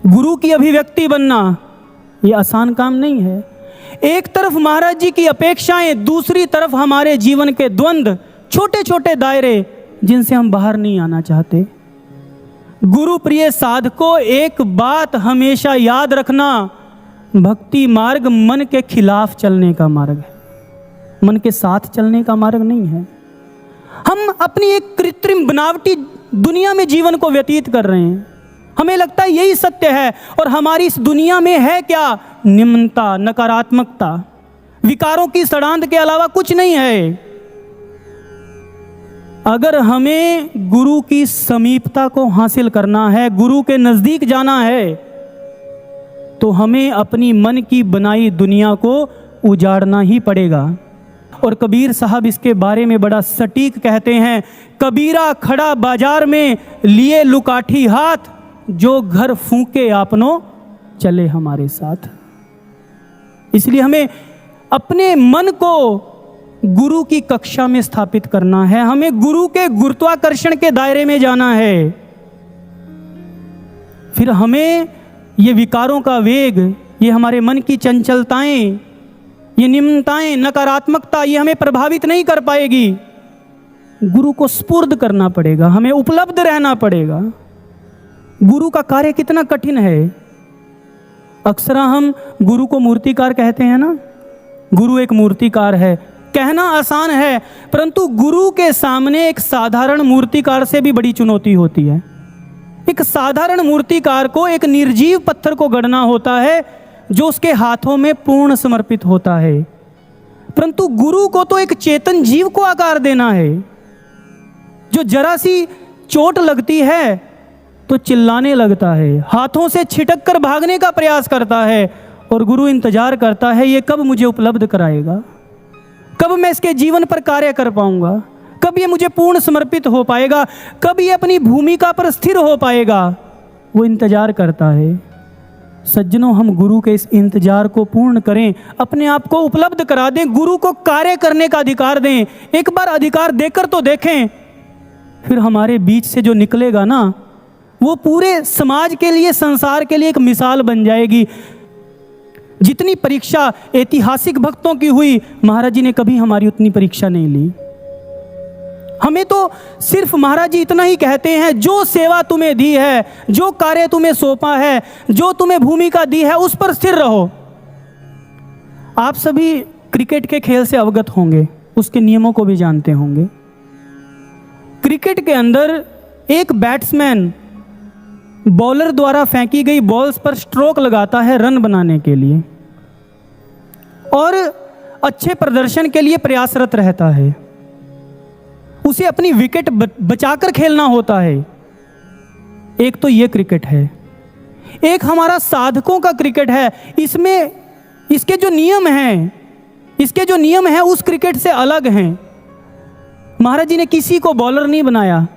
गुरु की अभिव्यक्ति बनना ये आसान काम नहीं है। एक तरफ महाराज जी की अपेक्षाएं, दूसरी तरफ हमारे जीवन के द्वंद्व, छोटे छोटे दायरे जिनसे हम बाहर नहीं आना चाहते। गुरु प्रिय साधको, एक बात हमेशा याद रखना, भक्ति मार्ग मन के खिलाफ चलने का मार्ग है, मन के साथ चलने का मार्ग नहीं है। हम अपनी एक कृत्रिम बनावटी दुनिया में जीवन को व्यतीत कर रहे हैं। हमें लगता है यही सत्य है, और हमारी इस दुनिया में है क्या? निम्नता, नकारात्मकता, विकारों की सड़ांध के अलावा कुछ नहीं है। अगर हमें गुरु की समीपता को हासिल करना है, गुरु के नजदीक जाना है, तो हमें अपनी मन की बनाई दुनिया को उजाड़ना ही पड़ेगा। और कबीर साहब इसके बारे में बड़ा सटीक कहते हैं, कबीरा खड़ा बाजार में लिए लुकाठी हाथ, जो घर फूंके आपनो चले हमारे साथ। इसलिए हमें अपने मन को गुरु की कक्षा में स्थापित करना है, हमें गुरु के गुरुत्वाकर्षण के दायरे में जाना है। फिर हमें ये विकारों का वेग, ये हमारे मन की चंचलताएं, ये निम्नताएं, नकारात्मकता, ये हमें प्रभावित नहीं कर पाएगी। गुरु को स्पुर्द करना पड़ेगा, हमें उपलब्ध रहना पड़ेगा। गुरु का कार्य कितना कठिन है। अक्सर हम गुरु को मूर्तिकार कहते हैं ना, गुरु एक मूर्तिकार है। कहना आसान है, परंतु गुरु के सामने एक साधारण मूर्तिकार से भी बड़ी चुनौती होती है। एक साधारण मूर्तिकार को एक निर्जीव पत्थर को गढ़ना होता है, जो उसके हाथों में पूर्ण समर्पित होता है, परंतु गुरु को तो एक चेतन जीव को आकार देना है, जो जरा सी चोट लगती है तो चिल्लाने लगता है, हाथों से छिटक कर भागने का प्रयास करता है, और गुरु इंतजार करता है ये कब मुझे उपलब्ध कराएगा, कब मैं इसके जीवन पर कार्य कर पाऊंगा, कब ये मुझे पूर्ण समर्पित हो पाएगा, कब ये अपनी भूमिका पर स्थिर हो पाएगा। वो इंतजार करता है। सज्जनों, हम गुरु के इस इंतजार को पूर्ण करें, अपने आप को उपलब्ध करा दें, गुरु को कार्य करने का अधिकार दें। एक बार अधिकार देकर तो देखें, फिर हमारे बीच से जो निकलेगा ना, वो पूरे समाज के लिए, संसार के लिए एक मिसाल बन जाएगी। जितनी परीक्षा ऐतिहासिक भक्तों की हुई, महाराज जी ने कभी हमारी उतनी परीक्षा नहीं ली। हमें तो सिर्फ महाराज जी इतना ही कहते हैं, जो सेवा तुम्हें दी है, जो कार्य तुम्हें सौंपा है, जो तुम्हें भूमिका दी है, उस पर स्थिर रहो। आप सभी क्रिकेट के खेल से अवगत होंगे, उसके नियमों को भी जानते होंगे। क्रिकेट के अंदर एक बैट्समैन बॉलर द्वारा फेंकी गई बॉल्स पर स्ट्रोक लगाता है रन बनाने के लिए, और अच्छे प्रदर्शन के लिए प्रयासरत रहता है। उसे अपनी विकेट बचाकर खेलना होता है। एक तो ये क्रिकेट है, एक हमारा साधकों का क्रिकेट है। इसमें इसके जो नियम हैं उस क्रिकेट से अलग हैं। महाराज जी ने किसी को बॉलर नहीं बनाया,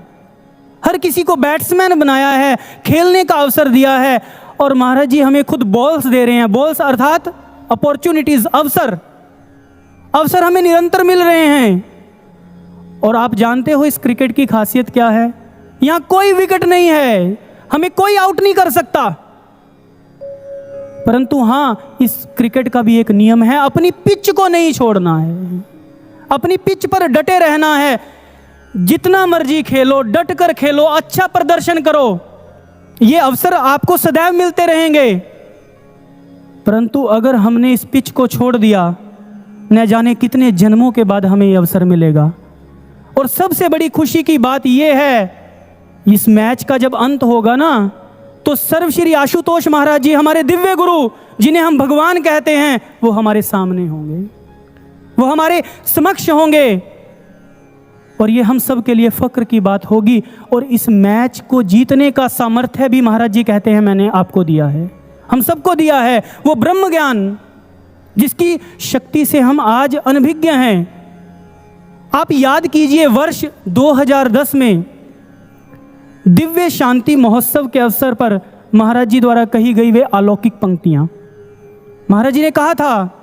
हर किसी को बैट्समैन बनाया है, खेलने का अवसर दिया है। और महाराज जी हमें खुद बॉल्स दे रहे हैं। बॉल्स अर्थात अपॉर्चुनिटीज, अवसर हमें निरंतर मिल रहे हैं। और आप जानते हो इस क्रिकेट की खासियत क्या है? यहां कोई विकेट नहीं है, हमें कोई आउट नहीं कर सकता। परंतु हां, इस क्रिकेट का भी एक नियम है, अपनी पिच को नहीं छोड़ना है, अपनी पिच पर डटे रहना है। जितना मर्जी खेलो, डट कर खेलो, अच्छा प्रदर्शन करो, ये अवसर आपको सदैव मिलते रहेंगे। परंतु अगर हमने इस पिच को छोड़ दिया, न जाने कितने जन्मों के बाद हमें ये अवसर मिलेगा। और सबसे बड़ी खुशी की बात यह है, इस मैच का जब अंत होगा ना, तो सर्व श्री आशुतोष महाराज जी, हमारे दिव्य गुरु, जिन्हें हम भगवान कहते हैं, वो हमारे सामने होंगे, वो हमारे समक्ष होंगे। और ये हम सब के लिए फक्र की बात होगी। और इस मैच को जीतने का सामर्थ्य भी महाराज जी कहते हैं मैंने आपको दिया है, हम सबको दिया है। वो ब्रह्म ज्ञान जिसकी शक्ति से हम आज अनभिज्ञ हैं। आप याद कीजिए, वर्ष 2010 में दिव्य शांति महोत्सव के अवसर पर महाराज जी द्वारा कही गई वे अलौकिक पंक्तियां। महाराज जी ने कहा था,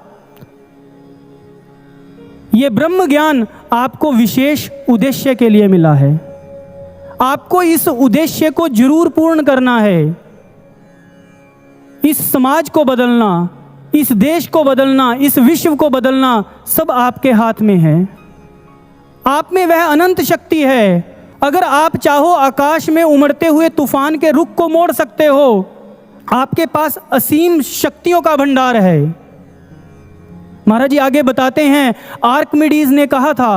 ये ब्रह्म ज्ञान आपको विशेष उद्देश्य के लिए मिला है, आपको इस उद्देश्य को जरूर पूर्ण करना है। इस समाज को बदलना, इस देश को बदलना, इस विश्व को बदलना सब आपके हाथ में है। आप में वह अनंत शक्ति है। अगर आप चाहो आकाश में उमड़ते हुए तूफान के रुख को मोड़ सकते हो। आपके पास असीम शक्तियों का भंडार है। महाराज जी आगे बताते हैं, आर्किमिडीज ने कहा था,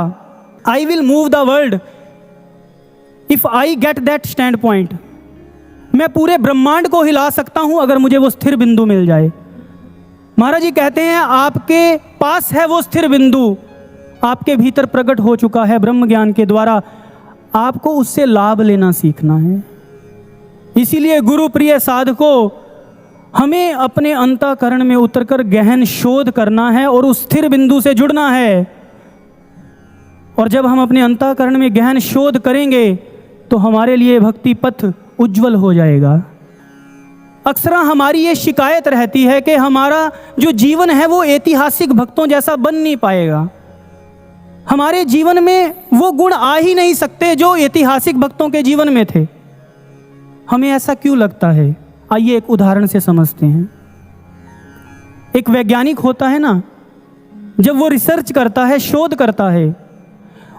I will move the world if I get that stand point. मैं पूरे ब्रह्मांड को हिला सकता हूं अगर मुझे वो स्थिर बिंदु मिल जाए। महाराज जी कहते हैं, आपके पास है वो स्थिर बिंदु, आपके भीतर प्रकट हो चुका है ब्रह्म ज्ञान के द्वारा। आपको उससे लाभ लेना सीखना है। इसीलिए गुरु प्रिय साधकों, हमें अपने अंतःकरण में उतरकर गहन शोध करना है और उस स्थिर बिंदु से जुड़ना है। और जब हम अपने अंतःकरण में गहन शोध करेंगे तो हमारे लिए भक्ति पथ उज्जवल हो जाएगा। अक्सर हमारी ये शिकायत रहती है कि हमारा जो जीवन है वो ऐतिहासिक भक्तों जैसा बन नहीं पाएगा। हमारे जीवन में वो गुण आ ही नहीं सकते जो ऐतिहासिक भक्तों के जीवन में थे। हमें ऐसा क्यों लगता है? आइए एक उदाहरण से समझते हैं। एक वैज्ञानिक होता है ना, जब वो रिसर्च करता है, शोध करता है,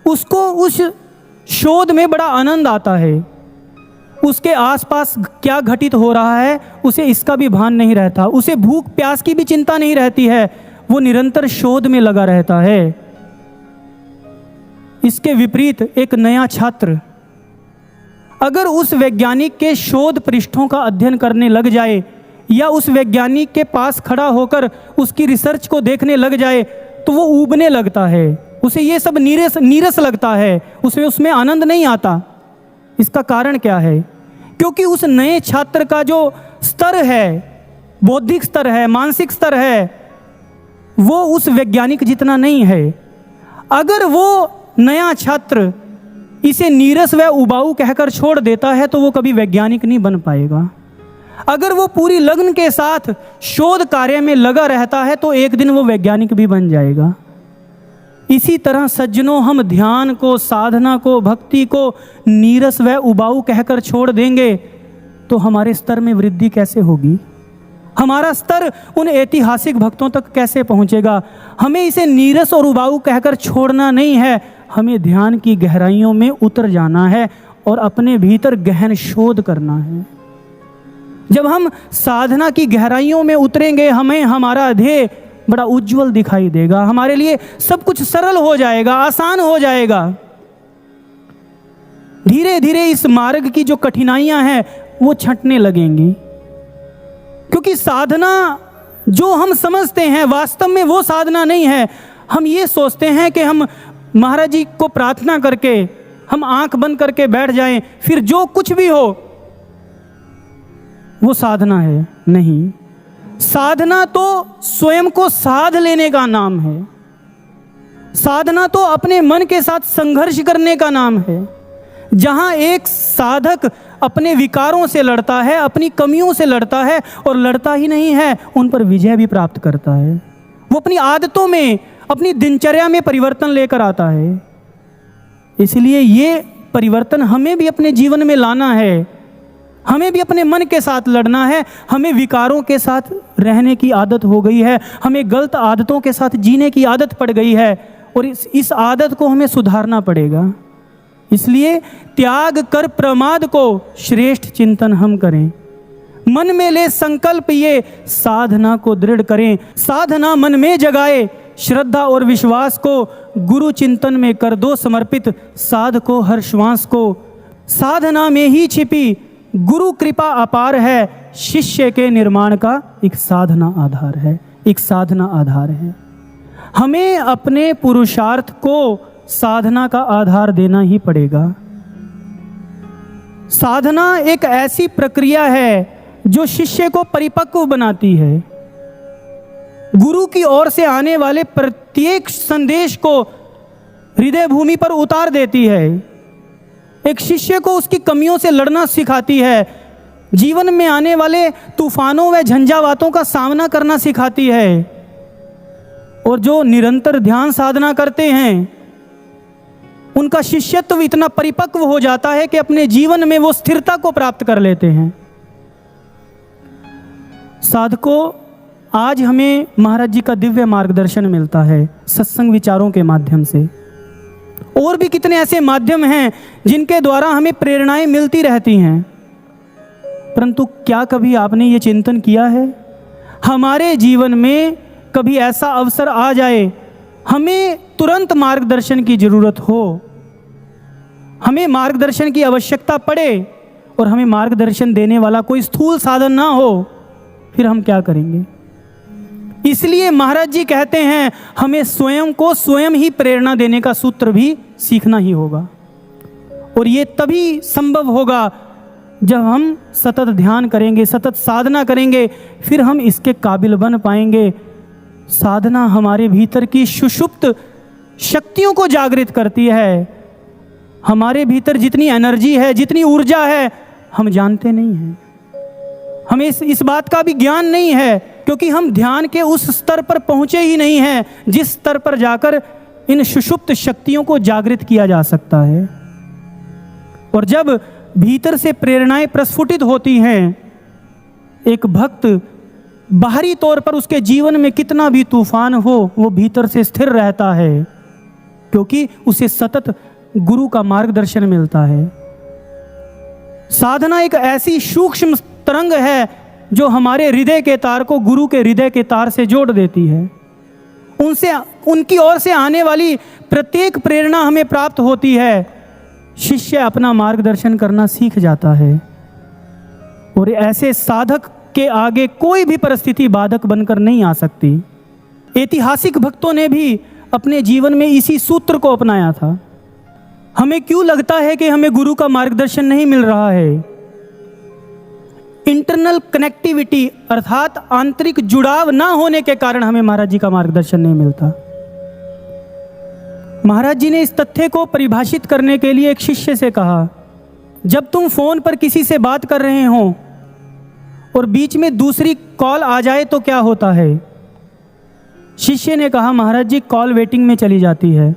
उसको उस शोध में बड़ा आनंद आता है। उसके आसपास क्या घटित हो रहा है उसे इसका भी भान नहीं रहता, उसे भूख प्यास की भी चिंता नहीं रहती है, वो निरंतर शोध में लगा रहता है। इसके विपरीत एक नया छात्र अगर उस वैज्ञानिक के शोध पृष्ठों का अध्ययन करने लग जाए या उस वैज्ञानिक के पास खड़ा होकर उसकी रिसर्च को देखने लग जाए तो वो ऊबने लगता है, उसे ये सब नीरस लगता है, उसमें आनंद नहीं आता। इसका कारण क्या है? क्योंकि उस नए छात्र का जो स्तर है, बौद्धिक स्तर है, मानसिक स्तर है, वो उस वैज्ञानिक जितना नहीं है। अगर वो नया छात्र इसे नीरस व उबाऊ कहकर छोड़ देता है तो वो कभी वैज्ञानिक नहीं बन पाएगा। अगर वो पूरी लगन के साथ शोध कार्य में लगा रहता है तो एक दिन वो वैज्ञानिक भी बन जाएगा। इसी तरह सज्जनों, हम ध्यान को, साधना को, भक्ति को नीरस व उबाऊ कहकर छोड़ देंगे तो हमारे स्तर में वृद्धि कैसे होगी? हमारा स्तर उन ऐतिहासिक भक्तों तक कैसे पहुंचेगा? हमें इसे नीरस और उबाऊ कहकर छोड़ना नहीं है, हमें ध्यान की गहराइयों में उतर जाना है और अपने भीतर गहन शोध करना है। जब हम साधना की गहराइयों में उतरेंगे, हमें हमारा ध्येय बड़ा उज्जवल दिखाई देगा, हमारे लिए सब कुछ सरल हो जाएगा, आसान हो जाएगा। धीरे धीरे इस मार्ग की जो कठिनाइयां हैं वो छंटने लगेंगी, क्योंकि साधना जो हम समझते हैं वास्तव में वो साधना नहीं है। हम ये सोचते हैं कि हम महाराज जी को प्रार्थना करके हम आंख बंद करके बैठ जाएं, फिर जो कुछ भी हो वो साधना है? नहीं, साधना तो स्वयं को साध लेने का नाम है। साधना तो अपने मन के साथ संघर्ष करने का नाम है। जहां एक साधक अपने विकारों से लड़ता है, अपनी कमियों से लड़ता है, और लड़ता ही नहीं है, उन पर विजय भी प्राप्त करता है। वो अपनी आदतों में, अपनी दिनचर्या में परिवर्तन लेकर आता है। इसलिए ये परिवर्तन हमें भी अपने जीवन में लाना है। हमें भी अपने मन के साथ लड़ना है। हमें विकारों के साथ रहने की आदत हो गई है, हमें गलत आदतों के साथ जीने की आदत पड़ गई है, और इस आदत को हमें सुधारना पड़ेगा। इसलिए त्याग कर प्रमाद को श्रेष्ठ चिंतन हम करें। मन में ले संकल्प ये साधना को दृढ़ करें। साधना मन में जगाए, श्रद्धा और विश्वास को गुरु चिंतन में कर दो समर्पित। साध को हर श्वास को साधना में ही छिपी गुरु कृपा अपार है। शिष्य के निर्माण का एक साधना आधार है, एक साधना आधार है। हमें अपने पुरुषार्थ को साधना का आधार देना ही पड़ेगा। साधना एक ऐसी प्रक्रिया है जो शिष्य को परिपक्व बनाती है। गुरु की ओर से आने वाले प्रत्येक संदेश को हृदय भूमि पर उतार देती है। एक शिष्य को उसकी कमियों से लड़ना सिखाती है। जीवन में आने वाले तूफानों व झंझावातों का सामना करना सिखाती है। और जो निरंतर ध्यान साधना करते हैं, उनका शिष्यत्व इतना परिपक्व हो जाता है कि अपने जीवन में वो स्थिरता को प्राप्त कर लेते हैं। साधकों, आज हमें महाराज जी का दिव्य मार्गदर्शन मिलता है सत्संग विचारों के माध्यम से। और भी कितने ऐसे माध्यम हैं जिनके द्वारा हमें प्रेरणाएं मिलती रहती हैं, परंतु क्या कभी आपने ये चिंतन किया है, हमारे जीवन में कभी ऐसा अवसर आ जाए, हमें तुरंत मार्गदर्शन की जरूरत हो, हमें मार्गदर्शन की आवश्यकता पड़े और हमें मार्गदर्शन देने वाला कोई स्थूल साधन ना हो, फिर हम क्या करेंगे? इसलिए महाराज जी कहते हैं हमें स्वयं को स्वयं ही प्रेरणा देने का सूत्र भी सीखना ही होगा। और ये तभी संभव होगा जब हम सतत ध्यान करेंगे, सतत साधना करेंगे, फिर हम इसके काबिल बन पाएंगे। साधना हमारे भीतर की सुषुप्त शक्तियों को जागृत करती है। हमारे भीतर जितनी एनर्जी है, जितनी ऊर्जा है, हम जानते नहीं हैं। हमें इस बात का भी ज्ञान नहीं है, क्योंकि हम ध्यान के उस स्तर पर पहुंचे ही नहीं हैं जिस स्तर पर जाकर इन सुषुप्त शक्तियों को जागृत किया जा सकता है। और जब भीतर से प्रेरणाएं प्रस्फुटित होती हैं, एक भक्त बाहरी तौर पर उसके जीवन में कितना भी तूफान हो, वो भीतर से स्थिर रहता है, क्योंकि उसे सतत गुरु का मार्गदर्शन मिलता है। साधना एक ऐसी सूक्ष्म तरंग है जो हमारे हृदय के तार को गुरु के हृदय के तार से जोड़ देती है। उनकी ओर से आने वाली प्रत्येक प्रेरणा हमें प्राप्त होती है। शिष्य अपना मार्गदर्शन करना सीख जाता है, और ऐसे साधक के आगे कोई भी परिस्थिति बाधक बनकर नहीं आ सकती। ऐतिहासिक भक्तों ने भी अपने जीवन में इसी सूत्र को अपनाया था। हमें क्यों लगता है कि हमें गुरु का मार्गदर्शन नहीं मिल रहा है? इंटरनल कनेक्टिविटी अर्थात आंतरिक जुड़ाव ना होने के कारण हमें महाराज जी का मार्गदर्शन नहीं मिलता। महाराज जी ने इस तथ्य को परिभाषित करने के लिए एक शिष्य से कहा, जब तुम फोन पर किसी से बात कर रहे हो और बीच में दूसरी कॉल आ जाए तो क्या होता है? शिष्य ने कहा, महाराज जी कॉल वेटिंग में चली जाती है।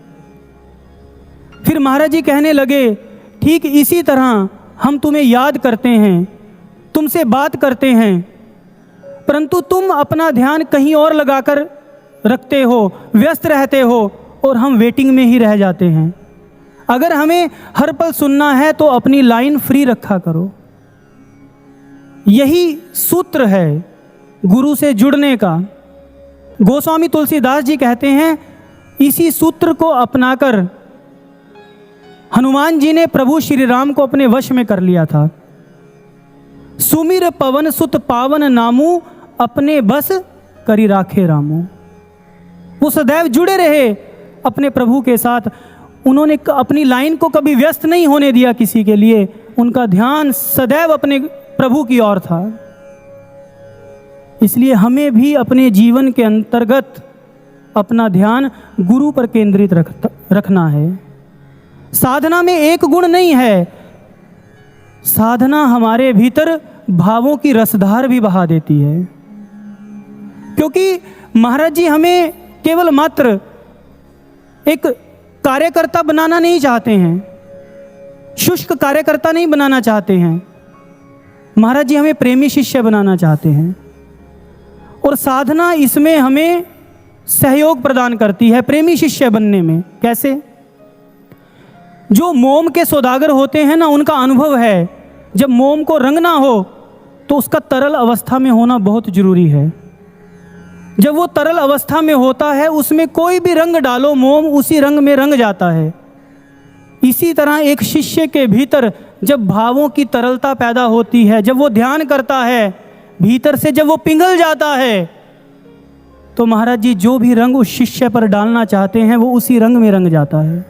फिर महाराज जी कहने लगे, ठीक इसी तरह हम तुम्हें याद करते हैं, तुमसे बात करते हैं, परंतु तुम अपना ध्यान कहीं और लगाकर रखते हो, व्यस्त रहते हो, और हम वेटिंग में ही रह जाते हैं। अगर हमें हर पल सुनना है तो अपनी लाइन फ्री रखा करो। यही सूत्र है गुरु से जुड़ने का। गोस्वामी तुलसीदास जी कहते हैं, इसी सूत्र को अपनाकर हनुमान जी ने प्रभु श्री राम को अपने वश में कर लिया था। सुमिर पवन सुत पावन नामू, अपने बस करी राखे रामू। वो सदैव जुड़े रहे अपने प्रभु के साथ। उन्होंने अपनी लाइन को कभी व्यस्त नहीं होने दिया किसी के लिए, उनका ध्यान सदैव अपने प्रभु की ओर था। इसलिए हमें भी अपने जीवन के अंतर्गत अपना ध्यान गुरु पर केंद्रित रखना है। साधना में एक गुण नहीं है, साधना हमारे भीतर भावों की रसधार भी बहा देती है। क्योंकि महाराज जी हमें केवल मात्र एक कार्यकर्ता बनाना नहीं चाहते हैं, शुष्क कार्यकर्ता नहीं बनाना चाहते हैं। महाराज जी हमें प्रेमी शिष्य बनाना चाहते हैं, और साधना इसमें हमें सहयोग प्रदान करती है प्रेमी शिष्य बनने में। कैसे? जो मोम के सौदागर होते हैं ना, उनका अनुभव है जब मोम को रंगना हो तो उसका तरल अवस्था में होना बहुत जरूरी है। जब वो तरल अवस्था में होता है, उसमें कोई भी रंग डालो, मोम उसी रंग में रंग जाता है। इसी तरह एक शिष्य के भीतर जब भावों की तरलता पैदा होती है, जब वो ध्यान करता है, भीतर से जब वो पिघल जाता है, तो महाराज जी जो भी रंग उस शिष्य पर डालना चाहते हैं वो उसी रंग में रंग जाता है।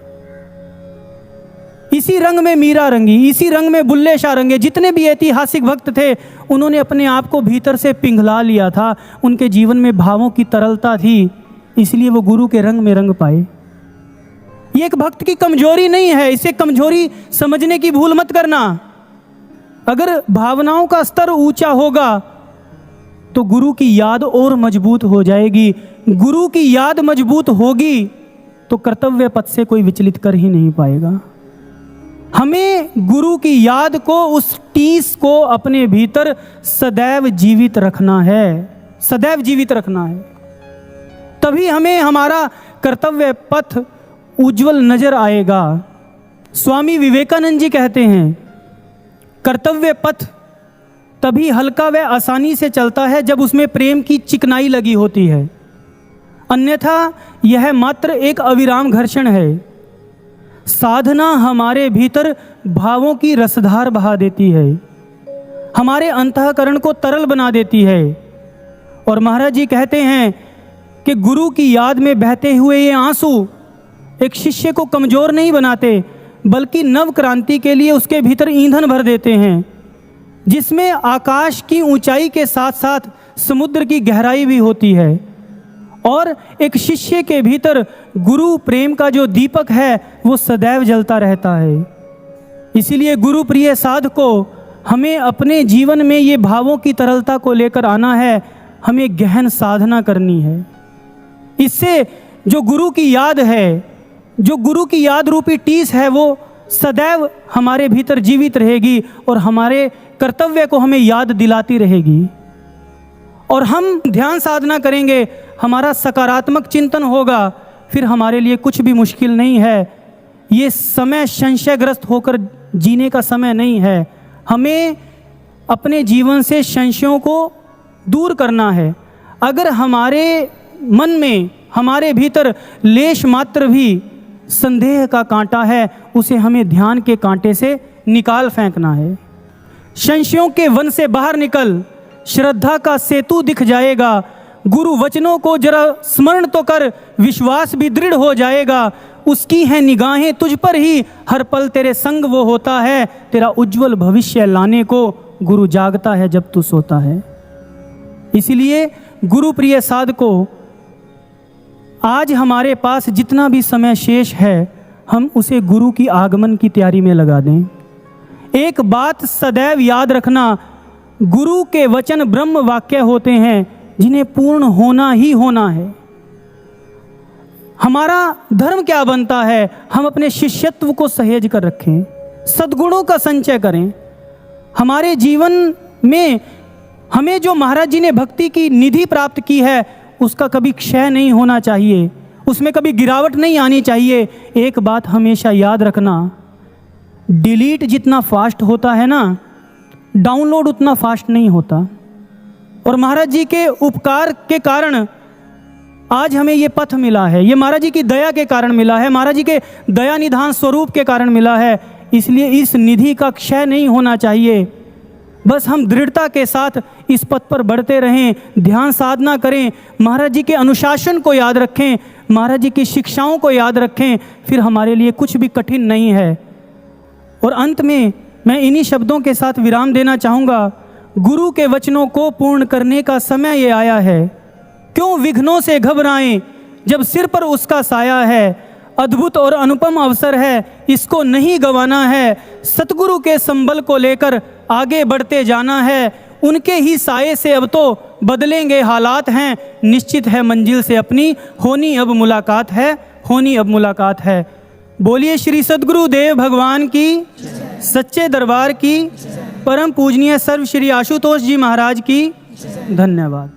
इसी रंग में मीरा रंगी, इसी रंग में बुल्ले शाह रंगे। जितने भी ऐतिहासिक भक्त थे, उन्होंने अपने आप को भीतर से पिघला लिया था, उनके जीवन में भावों की तरलता थी, इसलिए वो गुरु के रंग में रंग पाए। ये एक भक्त की कमजोरी नहीं है, इसे कमजोरी समझने की भूल मत करना। अगर भावनाओं का स्तर ऊंचा होगा तो गुरु की याद और मजबूत हो जाएगी। गुरु की याद मजबूत होगी तो कर्तव्य पथ से कोई विचलित कर ही नहीं पाएगा। हमें गुरु की याद को, उस टीस को अपने भीतर सदैव जीवित रखना है, सदैव जीवित रखना है। तभी हमें हमारा कर्तव्य पथ उज्जवल नजर आएगा। स्वामी विवेकानंद जी कहते हैं, कर्तव्य पथ तभी हल्का व आसानी से चलता है जब उसमें प्रेम की चिकनाई लगी होती है, अन्यथा यह मात्र एक अविराम घर्षण है। साधना हमारे भीतर भावों की रसधार बहा देती है, हमारे अंतःकरण को तरल बना देती है। और महाराज जी कहते हैं कि गुरु की याद में बहते हुए ये आंसू एक शिष्य को कमजोर नहीं बनाते, बल्कि नव क्रांति के लिए उसके भीतर ईंधन भर देते हैं, जिसमें आकाश की ऊंचाई के साथ साथ समुद्र की गहराई भी होती है। और एक शिष्य के भीतर गुरु प्रेम का जो दीपक है वो सदैव जलता रहता है। इसीलिए गुरु प्रिय साधको, हमें अपने जीवन में ये भावों की तरलता को लेकर आना है, हमें गहन साधना करनी है। इससे जो गुरु की याद है, जो गुरु की याद रूपी टीस है, वो सदैव हमारे भीतर जीवित रहेगी और हमारे कर्तव्य को हमें याद दिलाती रहेगी। और हम ध्यान साधना करेंगे, हमारा सकारात्मक चिंतन होगा, फिर हमारे लिए कुछ भी मुश्किल नहीं है। ये समय संशयग्रस्त होकर जीने का समय नहीं है। हमें अपने जीवन से संशयों को दूर करना है। अगर हमारे मन में, हमारे भीतर लेश मात्र भी संदेह का कांटा है, उसे हमें ध्यान के कांटे से निकाल फेंकना है। संशयों के वन से बाहर निकल, श्रद्धा का सेतु दिख जाएगा। गुरु वचनों को जरा स्मरण तो कर, विश्वास भी दृढ़ हो जाएगा। उसकी है निगाहें तुझ पर ही, हर पल तेरे संग वो होता है। तेरा उज्जवल भविष्य लाने को गुरु जागता है जब तू सोता है। इसलिए गुरु प्रिय साधको, आज हमारे पास जितना भी समय शेष है, हम उसे गुरु की आगमन की तैयारी में लगा दें। एक बात सदैव याद रखना, गुरु के वचन ब्रह्म वाक्य होते हैं जिन्हें पूर्ण होना ही होना है। हमारा धर्म क्या बनता है? हम अपने शिष्यत्व को सहेज कर रखें, सद्गुणों का संचय करें। हमारे जीवन में हमें जो महाराज जी ने भक्ति की निधि प्राप्त की है, उसका कभी क्षय नहीं होना चाहिए, उसमें कभी गिरावट नहीं आनी चाहिए। एक बात हमेशा याद रखना, डिलीट जितना फास्ट होता है ना, डाउनलोड उतना फास्ट नहीं होता। और महाराज जी के उपकार के कारण आज हमें ये पथ मिला है, ये महाराज जी की दया के कारण मिला है, महाराज जी के दया निधान स्वरूप के कारण मिला है। इसलिए इस निधि का क्षय नहीं होना चाहिए। बस हम दृढ़ता के साथ इस पथ पर बढ़ते रहें, ध्यान साधना करें, महाराज जी के अनुशासन को याद रखें, महाराज जी की शिक्षाओं को याद रखें, फिर हमारे लिए कुछ भी कठिन नहीं है। और अंत में मैं इन्हीं शब्दों के साथ विराम देना चाहूँगा। गुरु के वचनों को पूर्ण करने का समय ये आया है। क्यों विघ्नों से घबराएं जब सिर पर उसका साया है। अद्भुत और अनुपम अवसर है, इसको नहीं गंवाना है। सतगुरु के संबल को लेकर आगे बढ़ते जाना है। उनके ही साये से अब तो बदलेंगे हालात हैं। निश्चित है मंजिल से अपनी होनी अब मुलाकात है, होनी अब मुलाकात है। बोलिए श्री सद्गुरु देव भगवान की, सच्चे दरबार की, परम पूजनीय सर्व श्री आशुतोष जी महाराज की। धन्यवाद।